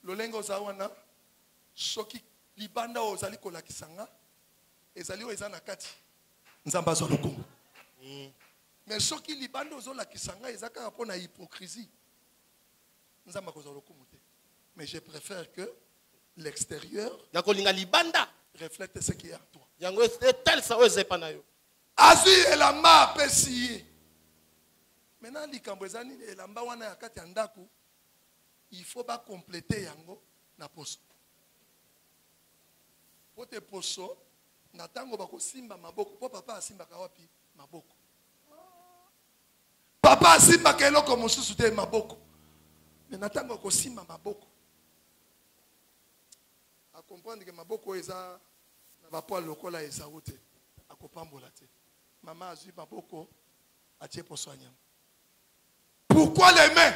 S2: Lo lenge ozawana soki libanda ozali kolakisanga ezali oyo eza na kati nzamba azwa lokumu. Mais soki libanda ozolakisanga eza kaka mpona hypocrisie nzamba kozwa lokumu te. Mais je préfère que l'extérieur
S3: nakolinga libanda
S2: reflète ce qui est en toi.
S3: yango tel sa oyo zepa na yo.
S2: Azui elamba apesi. Maintenant likambo ezani elamba wana ya kati ya ndako il faut ba compléter yango na poso. Pote poso na tango bako simba maboko po papa asimba ka wapi maboko. Papa asimba ka eloko mosusu te maboko. Mais na tango ko simba maboko. A comprendre que maboko eza na ba poil lokola Esaú te. A kopambola te. Maman azui maboko atie poso anyam. Pourquoi les mains?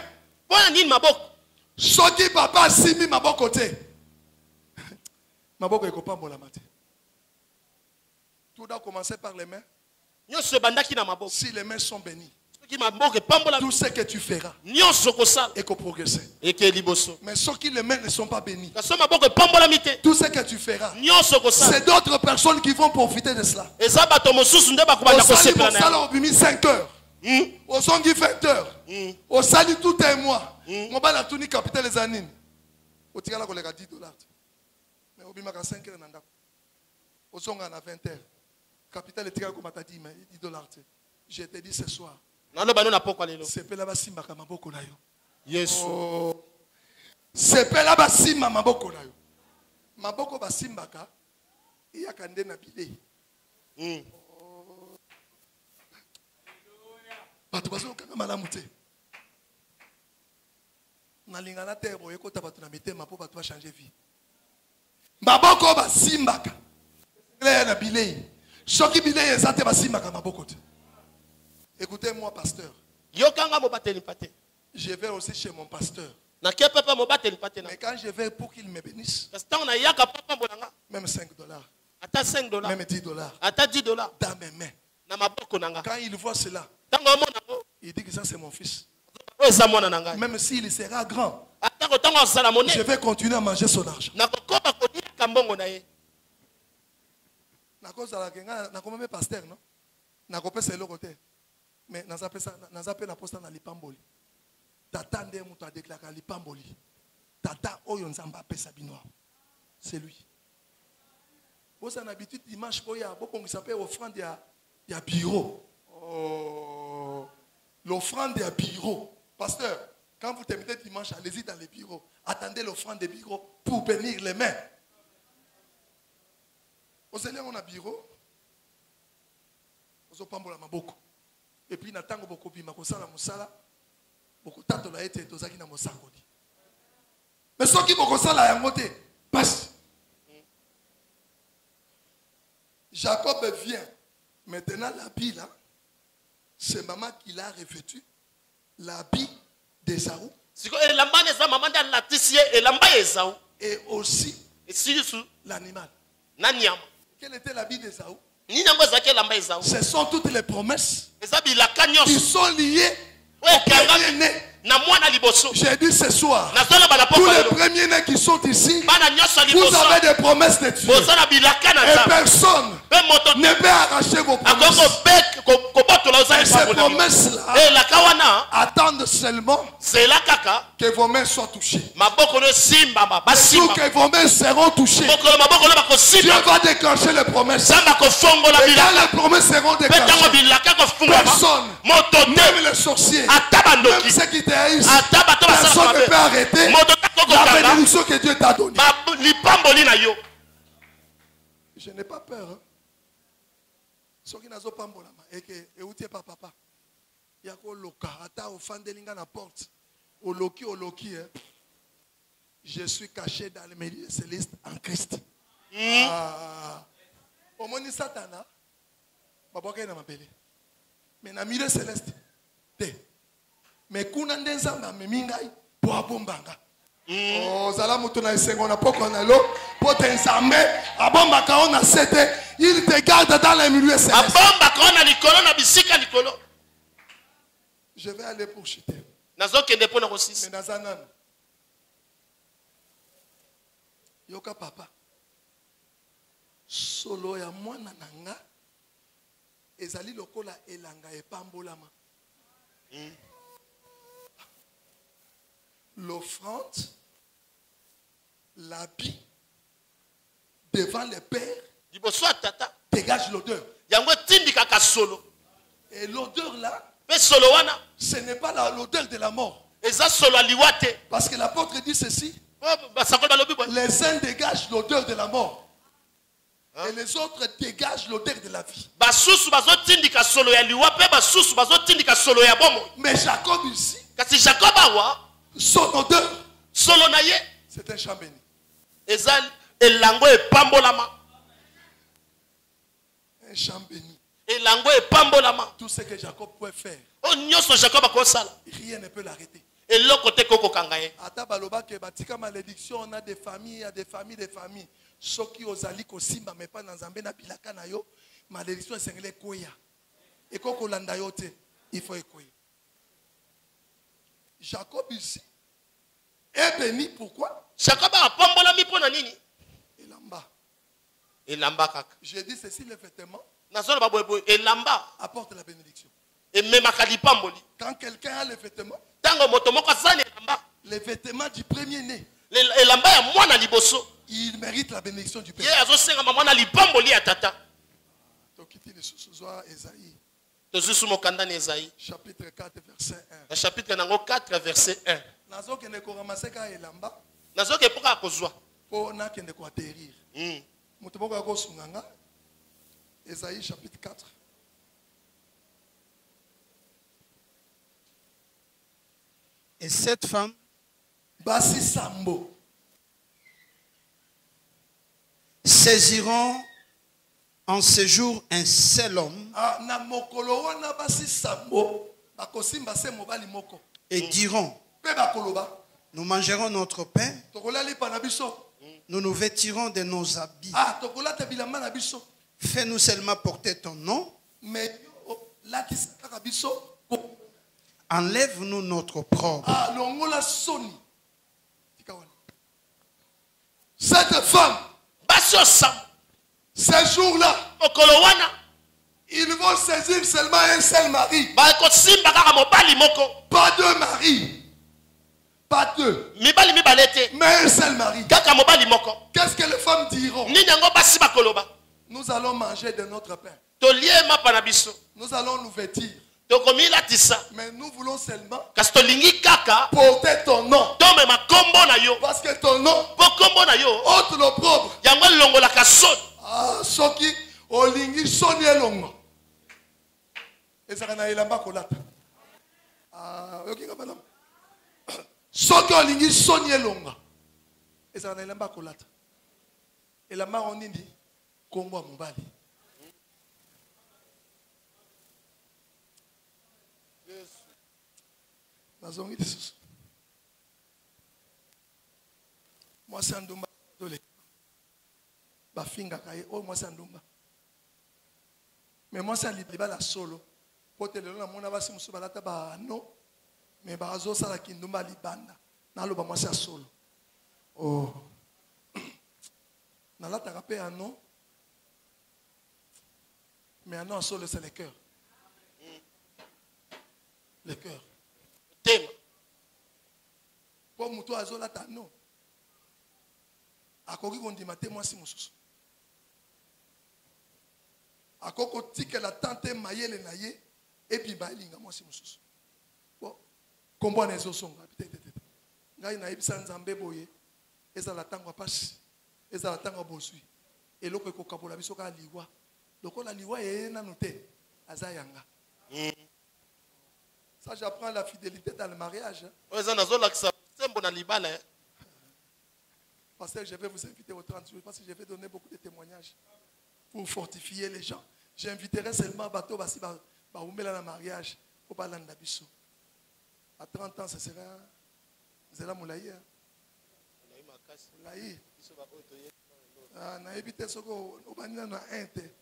S3: Pona nini maboko?
S2: Soki papa simi maboko te. Maboko ekopambola mate. Tout doit commencer par les mains.
S3: Nyonso bandaki na maboko.
S2: Si les mains sont bénies,
S3: tout
S2: ce que tu feras est qu'au progresser. Mais ceux qui les mains ne sont pas bénis, tout ce que tu feras, c'est d'autres personnes qui vont profiter de cela. Au 5 heures, au 20 heures, au salut tout un mois, on va la tunique capitale les années. Au tigala ko lega $10. Mais au bimaka 5 heures nanda. Au songa na 20 heures. Capitale le tigala ko matadi mais $10. Je te dis ce soir. C'est là-bas simba maboko na yo.
S3: Yes.
S2: C'est là-bas simba maboko na yo. Maboko ba simbaka iya kande na bile. Bato bazo kanga malamu te. Na lingana te boye kota bato na mitema po bato ba changer vie. Maboko ba simbaka. Ile na bile. Soki bile ezate ba simbaka maboko te. Écoutez-moi, pasteur. Je vais aussi chez mon pasteur. Mais quand je vais pour qu'il me bénisse, même $5, même $10, dans mes mains. Quand il voit cela, il dit que ça c'est mon fils. Même s'il sera grand, je vais continuer à manger son argent. Pasteur, non? Mais naza pe na posta na lipamboli. Tata nde mutu a déclaré lipamboli. Tata oyo nzamba pesa binoa. C'est lui. Vous avez l'habitude dimanche pour ya beaucoup qui s'appelle offrande ya bureau. Oh, l'offrande ya bureau. Pasteur, quand vous terminez dimanche, allez-y dans les bureaux. Attendez l'offrande des bureaux pour bénir les mains. Vous allez on a bureau. Vous avez pambola maboko. Et puis natango boko bima ko sala musala boko tato la ete tozaki na mosakoli. Mais ceux qui boko sala yango te passe. Jacob vient. Maintenant l'habit là, c'est maman qui l'a revêtu. L'habit d'Esaú.
S3: Et aussi Et si sous
S2: l'animal.
S3: na nyama.
S2: Quelle était la vie d'Ésaü?
S3: Ni nango zaki lamba Esaü.
S2: Ce sont toutes les promesses
S3: Eza bilaka
S2: qui
S3: nyonso.
S2: sont liées
S3: Ouais,
S2: au premier-né.
S3: na mwana liboso.
S2: J'ai dit ce soir,
S3: Na zona bala
S2: tous
S3: poko
S2: les
S3: lelo.
S2: premiers-nés qui sont ici,
S3: Bana nyonso
S2: vous
S3: liboso.
S2: avez des promesses de Dieu.
S3: Bozana bilaka na
S2: Et
S3: nzambe.
S2: personne
S3: Pe moto
S2: ne peut arracher vos
S3: akongo
S2: promesses.
S3: bek ko botola
S2: Et
S3: ozali
S2: ces
S3: pambo na yo.
S2: promesses-là
S3: Eh la kawana
S2: attendent seulement
S3: c'est la kaka
S2: que vos mains soient touchées.
S3: maboko no simba ba
S2: Tout
S3: simba.
S2: que vos mains seront touchées,
S3: Mokolo maboko no bako
S2: Dieu
S3: simba.
S2: va déclencher les promesses.
S3: Samba ko fongola
S2: Et quand
S3: bilaka.
S2: les promesses seront
S3: Pe tango
S2: déclenchées,
S3: bilaka ko fungola.
S2: personne,
S3: Moto te
S2: même les sorciers,
S3: ataba
S2: même
S3: ndoki.
S2: ceux qui te haïssent,
S3: Ataba to basala
S2: personne ne peut
S3: mabe.
S2: arrêter
S3: Moto tako
S2: la
S3: kanga.
S2: bénédiction que Dieu t'a donnée.
S3: Ba lipamboli na yo.
S2: Je n'ai pas peur. Hein. Ceux qui n'ont pas peur, et que où tu es pas papa. Il y a quoi loka, ata ofandelinga na porte. Oloki. Je suis caché dans le milieu céleste en Christ. Au moins Satana, baboka na mapele. Mais na milieu céleste, te. Mais kuna ndenzamba memingai po abombanga. Oh, zala mutu na esengo na poko na lo, po te nzambe abombaka on a sete, il te garde dans le milieu céleste.
S3: Abomba kona likolo na bisika likolo.
S2: Je vais aller pour chuter.
S3: Nazokende pona ko 6.
S2: Mais nazanan. Yoka papa. Solo ya mwana nanga ezali lokola elanga epambolama. L'offrande, l'habit devant le Père
S3: Liboso tata.
S2: dégage l'odeur.
S3: Yango tindika ka solo.
S2: Et l'odeur là,
S3: Pe solo wana
S2: ce n'est pas l'odeur de la mort.
S3: eza solo aliwate.
S2: Parce que l'apôtre dit ceci,
S3: Basakol balobi bo.
S2: les uns dégagent l'odeur de la mort. Et les autres dégagent l'odeur de la vie.
S3: Basusu bazotindika solo ya liwa pe basusu bazotindika solo ya bomo.
S2: Mais Jacob ici,
S3: Kasi Jacob awa
S2: son odeur,
S3: solo na ye
S2: c'est un champ béni.
S3: eza elango epambolama.
S2: Un champ béni.
S3: Elango epambolama.
S2: Tout ce que Jacob pouvait faire,
S3: O nyonso Jacob akosala.
S2: rien ne peut l'arrêter.
S3: Eloko te koko kanga ye.
S2: Ata baloba ke batika malédiction, on a des familles, il y a des familles. Soki ozali kosimba mais pas dans Nzambe na bilaka na yo, malédiction esengele koya. Et koko landa yo te, il faut ekoya. Jacob ici est béni, pourquoi?
S3: Jacob apambolami pona nini?
S2: Elamba.
S3: Elamba kaka.
S2: Je dis ceci, les vêtements
S3: Nazona baboyeboy elamba
S2: apportent la bénédiction.
S3: ememaka lipamboli.
S2: Quand quelqu'un a les vêtements,
S3: Tango moto moko azali elamba.
S2: les vêtements du premier-né,
S3: Elamba ya mwana liboso.
S2: il mérite la bénédiction du
S3: Ye
S2: Père.
S3: azosengama mwana lipamboli ya tata.
S2: Tokiti le sous-soir, Esaïe,
S3: Tozusu mokanda ni Esaïe.
S2: chapitre 4, verset 1.
S3: Na chapitre nango 4 verset 1.
S2: Nazokende koramaseka elamba
S3: Nazoke poka kozwa.
S2: po nakende koatterrir. Moto moko akosunganga. Esaïe chapitre 4.
S1: Et cette femme
S2: Basi sambo
S1: saisiront en ce jour un seul homme
S2: na mokolo wana basi sambo bakosimba se mobali moko
S1: et diront,
S2: pe bakoloba
S1: nous mangerons notre pain,
S2: tokola lipa na biso
S1: nous nous vêtirons de nos habits.
S2: tokola te bilamba na biso
S1: Fais-nous seulement porter ton nom,
S2: mais lakisa kaka biso
S1: enlève-nous notre propre.
S2: longola soni tika wana. Cette femme
S3: Basio sam.
S2: ce jour-là
S3: Mokolo wana.
S2: ils vont saisir seulement un seul mari,
S3: Ba ko simba kaka mobali moko.
S2: pas deux maris, pas deux,
S3: Mibali mibalete.
S2: mais un seul mari.
S3: Kaka mobali moko.
S2: Qu'est-ce que les femmes diront?
S3: Nini yango basi bakoloba.
S2: Nous allons manger de notre pain,
S3: Tolie mapa na biso.
S2: nous allons nous vêtir,
S3: Tokomila tisa.
S2: mais nous voulons seulement
S3: Kasi tolingi kaka.
S2: porter ton nom,
S3: Tome ma kombo na yo.
S2: parce que ton nom
S3: Po kombo na yo.
S2: ôte l'opprobre.
S3: Yango longola ka soni.
S2: Soki olingi soni elongo ezaka na elamba kolata. Oyoki malamu. Soki olingi soni elongo ezaka na elamba kolata. Elamba onindi kombo ya mobali. Nazongi lisusu. Mwasi andumba dole. bafinga kaye oh moi c'est ndumba mais moi c'est libala solo pote lelo na mona basi musu balata ba no mais bazo sala kindumba libanda na loba moi c'est solo oh na lata rapé un non mais un non solo c'est le cœur le cœur
S3: Thème.
S2: Pour muto azola ta non akoki kondima te mwasi mosusu akoko tikela tante mayele na ye epi balinga mwasi mosusu bon kombo na ezosonga peut-être ngai na yebisa nzambe boye ezala tango pasi ezala tango bosui eloko ekokabola biso ka liwa lokola liwa ye nanu te azayanga ça j'apprends la fidélité dans le mariage. Pasteur, je vais vous inviter au 30 jours parce que je vais donner beaucoup de témoignages pour fortifier les gens. J'inviterai seulement bateau basi ba umela na mariage pour balanda biso. À 30 ans ce sera Zela Moulaye. Moulaye. Ah na éviter soko obanina na inte.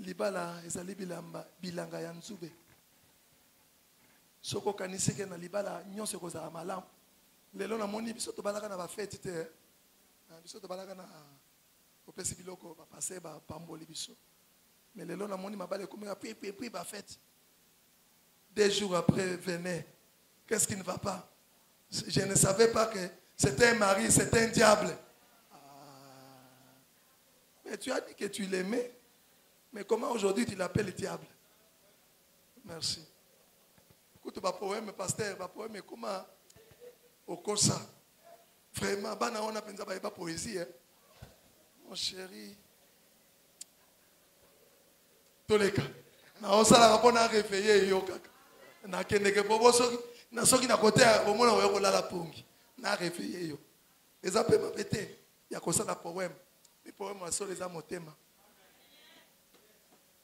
S2: Libala ezali bilanga ya nzube soko kanisike na libala nyonso kozala malamu lelo na moni biso tobalaka na bafete te biso tobalaka na kopesi biloko bapase bapamboli biso mais lelo na moni mabale komeka puis bafete 2 jours après venez qu'est-ce qui ne va pas je ne savais pas que c'était un mari c'était un diable mais tu as dit que tu l'aimais. Mais comment aujourd'hui tu l'appelles le diable? Merci. Écoute, ma poème, pasteur, ma poème, comment au Kosa? Vraiment, on a pensé à la poésie. Mon chéri. Tous les cas. On a réveillé. On a réveillé. On a réveillé. Les appels m'ont pété. Il y a comme ça la poème. Les poèmes sont les amotema.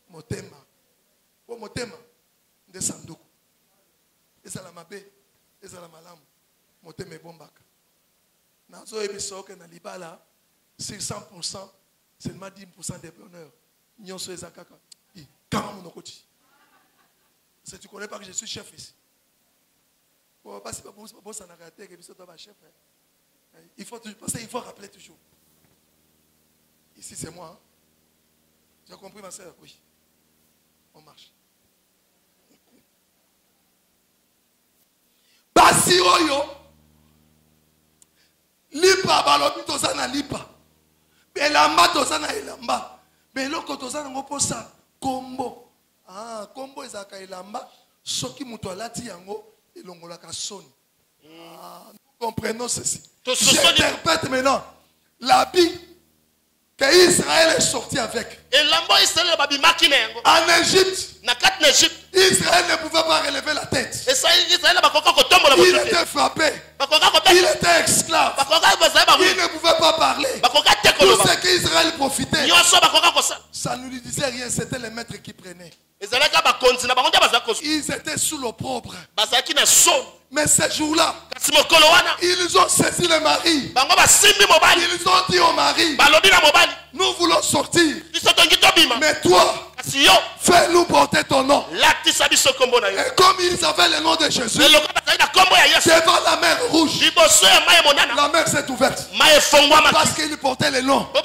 S2: Motema. Pour motema. De sanduku. Ezala mabe. Ezala malamu. Motema bombaka. Nazo ebisoke na libala. C'est 100%. Seulement 10% de bonheur. Nyonso ezakaka. Kama monokoti. Si tu ne connais pas que je suis chef ici. Bon, pas si ça n'a raté que tu es chef. Il faut toujours passer, il faut rappeler toujours. Ici c'est moi. Hein? Tu as compris ma soeur? Oui. On marche. Basi oyo. Lipa balobi tozana lipa. Elamba tozana elamba. Beloko tozana ngoposa kombo. Ah, kombo ezaka elamba. Soki muto alati yango elongolaka soni. Ah, nous comprenons ceci. J'interprète maintenant l'habit que Israël est sorti avec. En Égypte, Israël ne pouvait pas relever la tête. Il était frappé. Il était esclave. Il ne pouvait pas parler. Tout ce qu'Israël profitait, ça ne lui disait rien. C'était les maîtres qui prenaient. Ils étaient sous l'opprobre. Mais ces jours-là, ils ont saisi le mari. Ils ont dit au mari, nous voulons sortir. Mais toi, fais-nous porter ton nom. Et comme ils avaient le nom de Jésus, devant la mer rouge, la mer s'est ouverte. Parce qu'ils portaient le nom. Et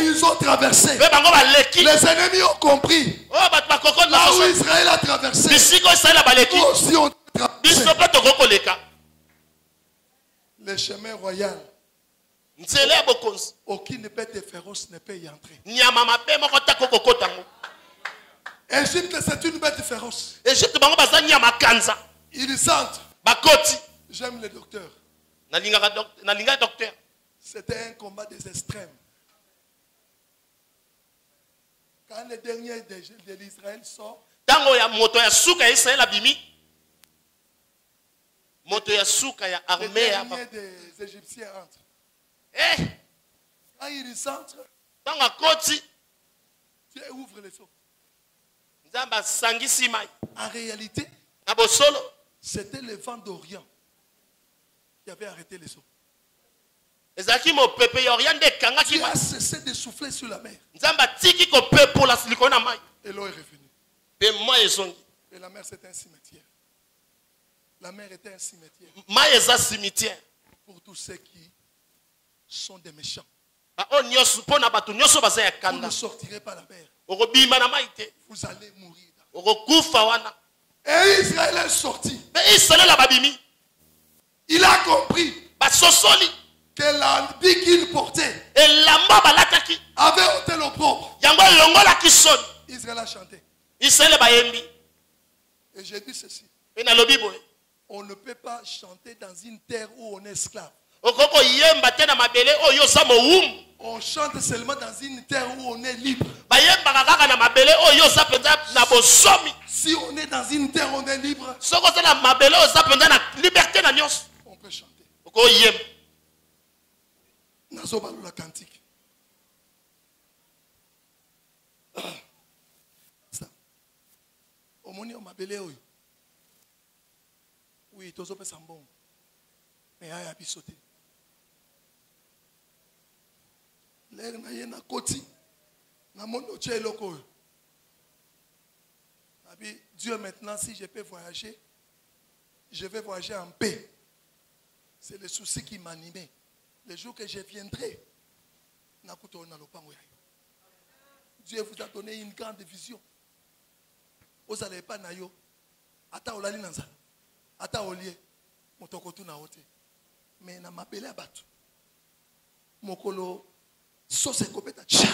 S2: ils ont traversé. Les ennemis ont compris. Là où Israël a traversé, nous aussi on traversé. Le chemin royal. Aucune bête féroce ne peut y entrer. Égypte, c'est une bête féroce. Ils sentent. J'aime le docteur. C'était un combat des extrêmes. Quand le dernier de l'Israël sort, le dernier des Égyptiens entre. Quand ils rentrent, tu ouvres les seaux. En réalité, c'était le vent d'Orient qui avait arrêté les eaux.
S3: ezalaki mopepe ya oriande ekangaki
S2: Dieu a cessé de souffler sur la mer.
S3: nzambe atiki kopepola likolo na mai
S2: Et l'eau est revenue.
S3: mpe mai ezongi
S2: Et la mer, c'était un cimetière. La mer était un cimetière
S3: mai eza cimetière
S2: pour tous ceux qui sont des méchants.
S3: baoyo nyonso mpo na bato nyonso baza ya
S2: Vous
S3: kanda
S2: ne sortirez pas la mer.
S3: okobima na mai te
S2: Vous allez mourir.
S3: okokufa wana
S2: Et Israël est sorti.
S3: mpe israela babimi
S2: Il a compris
S3: basosoli
S2: que l'habit qu'il portait
S3: elamba balataki
S2: avait ôté l'opprobre.
S3: yango elongolaki soni
S2: Israël a chanté.
S3: israele bayembi
S2: Et j'ai dit ceci.
S3: mpe nalobi boye
S2: On ne peut pas chanter dans une terre où on est esclave.
S3: okoki koyemba te na mabele oyo oza mowumu
S2: On chante seulement dans une terre où on est libre.
S3: bayembaka kaka na mabele oyo oza mpenza na bosomi
S2: Si on est dans une terre où on est libre,
S3: soki oza na mabele oyo oza mpenza na liberté na nyonso
S2: on peut chanter.
S3: okoyemba
S2: Nazo balola cantique. Ça. Omoni o mabele oyo. Oui, tozo pe sambon. Mais aya bisote. L'air na ye na koti. Na mono tche eloko oyo. Abi, Dieu maintenant, si je peux voyager, je vais voyager en paix. C'est le souci qui m'animait. Le jour que je viendrai, Dieu vous a donné une grande vision. Vous n'allez pas nayo. Ata olali nanzala. Ata olie. Motokotu na ote. Mais na mabele abatu. Mokolo. Sose kopeta. Tcha.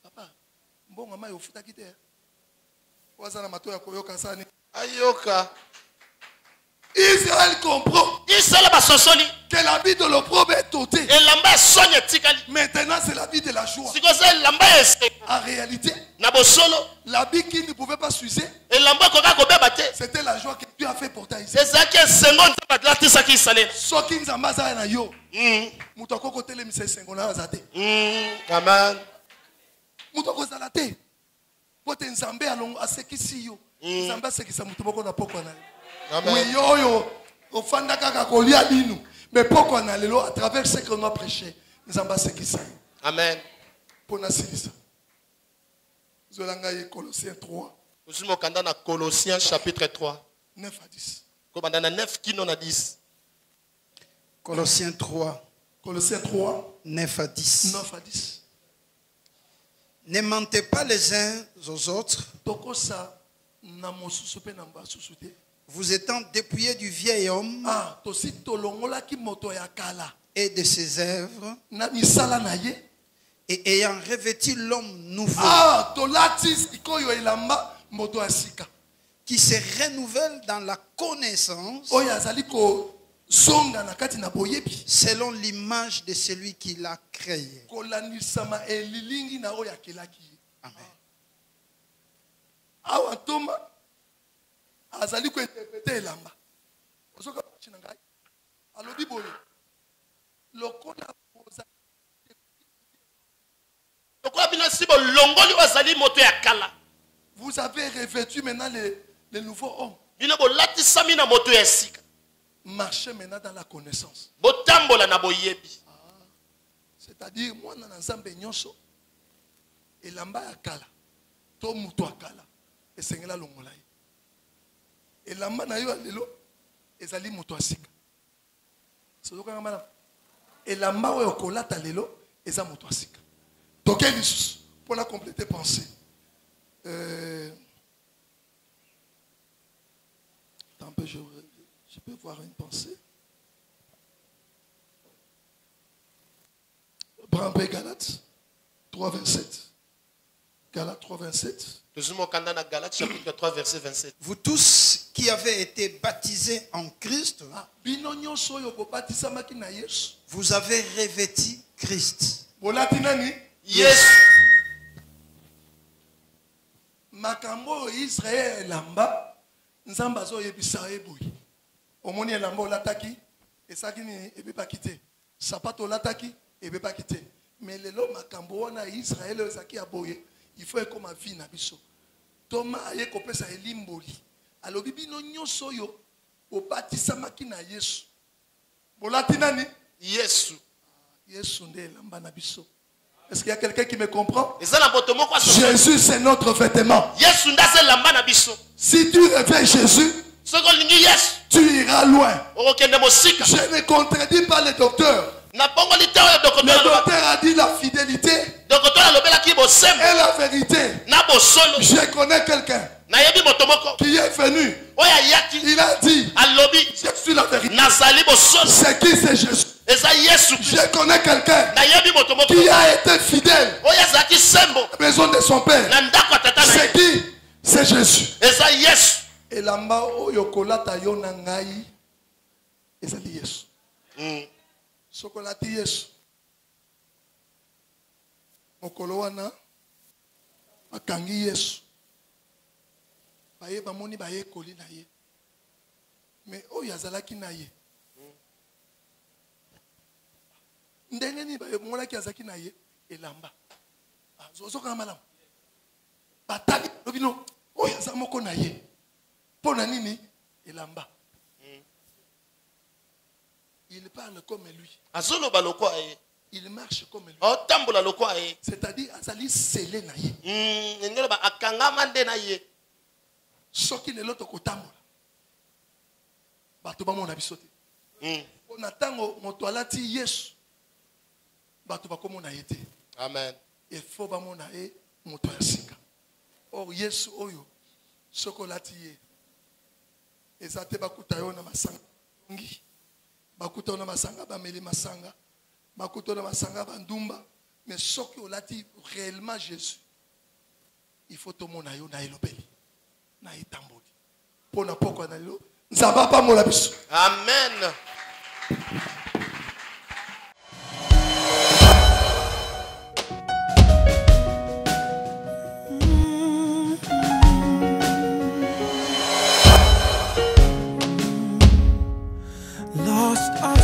S2: Papa. Mbonga ma yofuta kite. Wazana mato ya koyoka sani.
S3: ayoka
S2: Israël comprend
S3: israele basosoli
S2: que la vie de l'opprobre est ôtée.
S3: elamba ya soni etikali
S2: Maintenant, c'est la vie de la joie.
S3: sikoyo eza elamba ya eseko
S2: En réalité,
S3: na bosolo
S2: la vie qui ne pouvait pas s'user,
S3: elamba ekoka kobeba te
S2: c'était la joie que Dieu a fait porter ici.
S3: ezalaki esengo nzambe alatisaki israele
S2: Soki nzambe aza na yo, mutu akoko telemisa esengo na yo aza te.
S3: amen
S2: Mutu akozala te. Po te nzambe asekisi yo. Nzambe asekisa mutu moko na pokwa na yo. Oui, yo ofanda kaka kolia binu. Mais pokwa na lelo à travers ce qu'on a prêché, nzambe asekisa yo.
S3: amen
S2: Pona silisa. Zolanga ye Colossiens 3,
S3: ozwi mokanda na Colossiens chapitre 3
S2: 9 à 10.
S3: kobanda na 9 kino na 10
S1: Colossiens 3,
S2: Colossiens 3,
S1: 9 à 10.
S2: 9 à 10.
S1: Ne mentez pas les uns aux autres,
S2: Tokosa na mosusu pe na mbasusu te.
S1: vous étant dépouillés du vieil homme
S2: Ah, tosi tolongola ki moto ya kala.
S1: et de ses œuvres,
S2: Na misala na ye.
S1: et ayant revêtu l'homme nouveau,
S2: Ah, tolati sikoyo elamba moto ya sika.
S1: qui se renouvelle dans la connaissance
S2: Oyo azali ko zonga na kati na boyebi.
S1: selon l'image de celui qui l'a créé.
S2: Kolanisama elilingi na oyo akelaki ye.
S1: Amen.
S2: Awa toma azali ko interpréter elamba. Ozoka china ngai. Alobi boye. Lokola boza
S3: lokola bino si bolongoli bazali moto ya kala
S2: vous avez revêtu maintenant le nouveau homme.
S3: bino bolatisami na moto ya sika
S2: Marchez maintenant dans la connaissance.
S3: botambola na boyebi
S2: C'est-à-dire, moi, dans l'ensemble nyonso, elamba ya kala, to mutu akala, esengela longola ye. Elamba na yo lelo, ezali mutu asika. Sozoka ngama elamba oyo kolata lelo, eza mutu asika. Toke lisusu, pour la compléter pensée. Tant peu, je peux voir une pensée. Prends un peu Galates 3, 27. Galates 3, 27.
S3: tozwi mokanda na Galates chapitre 3 verset 27
S1: Vous tous qui avez été baptisés en Christ,
S2: Ah, bino nyonso oyo bobatisamaki na Yesu.
S1: vous avez revêtu Christ.
S2: Bolati nani?
S3: yesu
S2: Makambo oyo Israël elamba, nzambe azoyebisa ye boye. Omoni elamba olataki, esaki nini ebebaki te. Sapato olataki, ebebaki te. Mais lelo makambo wana Israël oyo ezaki ya boye, il faut ekoma vie na biso. Toma aye kopesa elimboli. Alobi bino nyonso oyo Obatisamaki na Yesu. Bolati nani?
S3: Yesu.
S2: Yesu nde elamba na biso. Est-ce qu'il y a quelqu'un qui me comprend?
S3: Eza boto moko aso.
S2: Jésus c'est notre vêtement.
S3: Yesu ndaze lamba na biso.
S2: Si tu reviens Jésus,
S3: Soko lingi Yesu.
S2: tu iras loin.
S3: Okende mosika.
S2: Je ne contredis pas le docteur.
S3: Na bongo lite oyo
S2: Le
S3: docteur.
S2: docteur a dit la fidélité
S3: Docteur alobela ki bosembo.
S2: et la vérité.
S3: Na bosolo.
S2: Je connais quelqu'un
S3: Na yebi moto moko.
S2: qui est venu.
S3: Oya yaki.
S2: Il a dit,
S3: Alobi.
S2: je suis la vérité.
S3: Nazali bosolo.
S2: C'est qui? C'est Jésus.
S3: Eza Yesu.
S2: Je connais quelqu'un
S3: Na yebi moto moko.
S2: qui a été fidèle
S3: Oya zaki sembo.
S2: à la maison de son père.
S3: Na ndako atata na.
S2: C'est qui? C'est Jésus.
S3: Eza Yesu.
S2: Et lamba oyo kolata yo na ngai ezali Yesu. Sokolati Yesu. Mokolo wana bakangi Yesu. Baye bamoni baye koli na ye. Mais oyo azalaki na ye. Ndenge ni baye molaki azaki na ye elamba. Zozoka malamu. Bataki lobino oyo azamoko na ye. Pona nini elamba. Il parle comme lui.
S3: Azolo baloko aye.
S2: Il marche comme lui.
S3: Otambola loko aye.
S2: C'est-à-dire azali scellé na ye.
S3: Ngelo ba akangama nde na ye.
S2: Soki lelo tokotambola. Bato bamona biso te. Pona tango moto alati Yesu. Bato bakomona ye te.
S3: Amen.
S2: Il faut bamona ye moto ya sika. Or Yesu oyo soko lati ye. Ezate bakuta yo na masanga ngi. Bakuta yo na masanga bameli masanga. Bakuta yo na masanga bandumba. Mais soki olati réellement Jésus. Il faut tomona yo na elobeli. Na itamboli. Pona poko na lelo. Nzamba pa mola biso.
S3: Amen.
S4: Lost our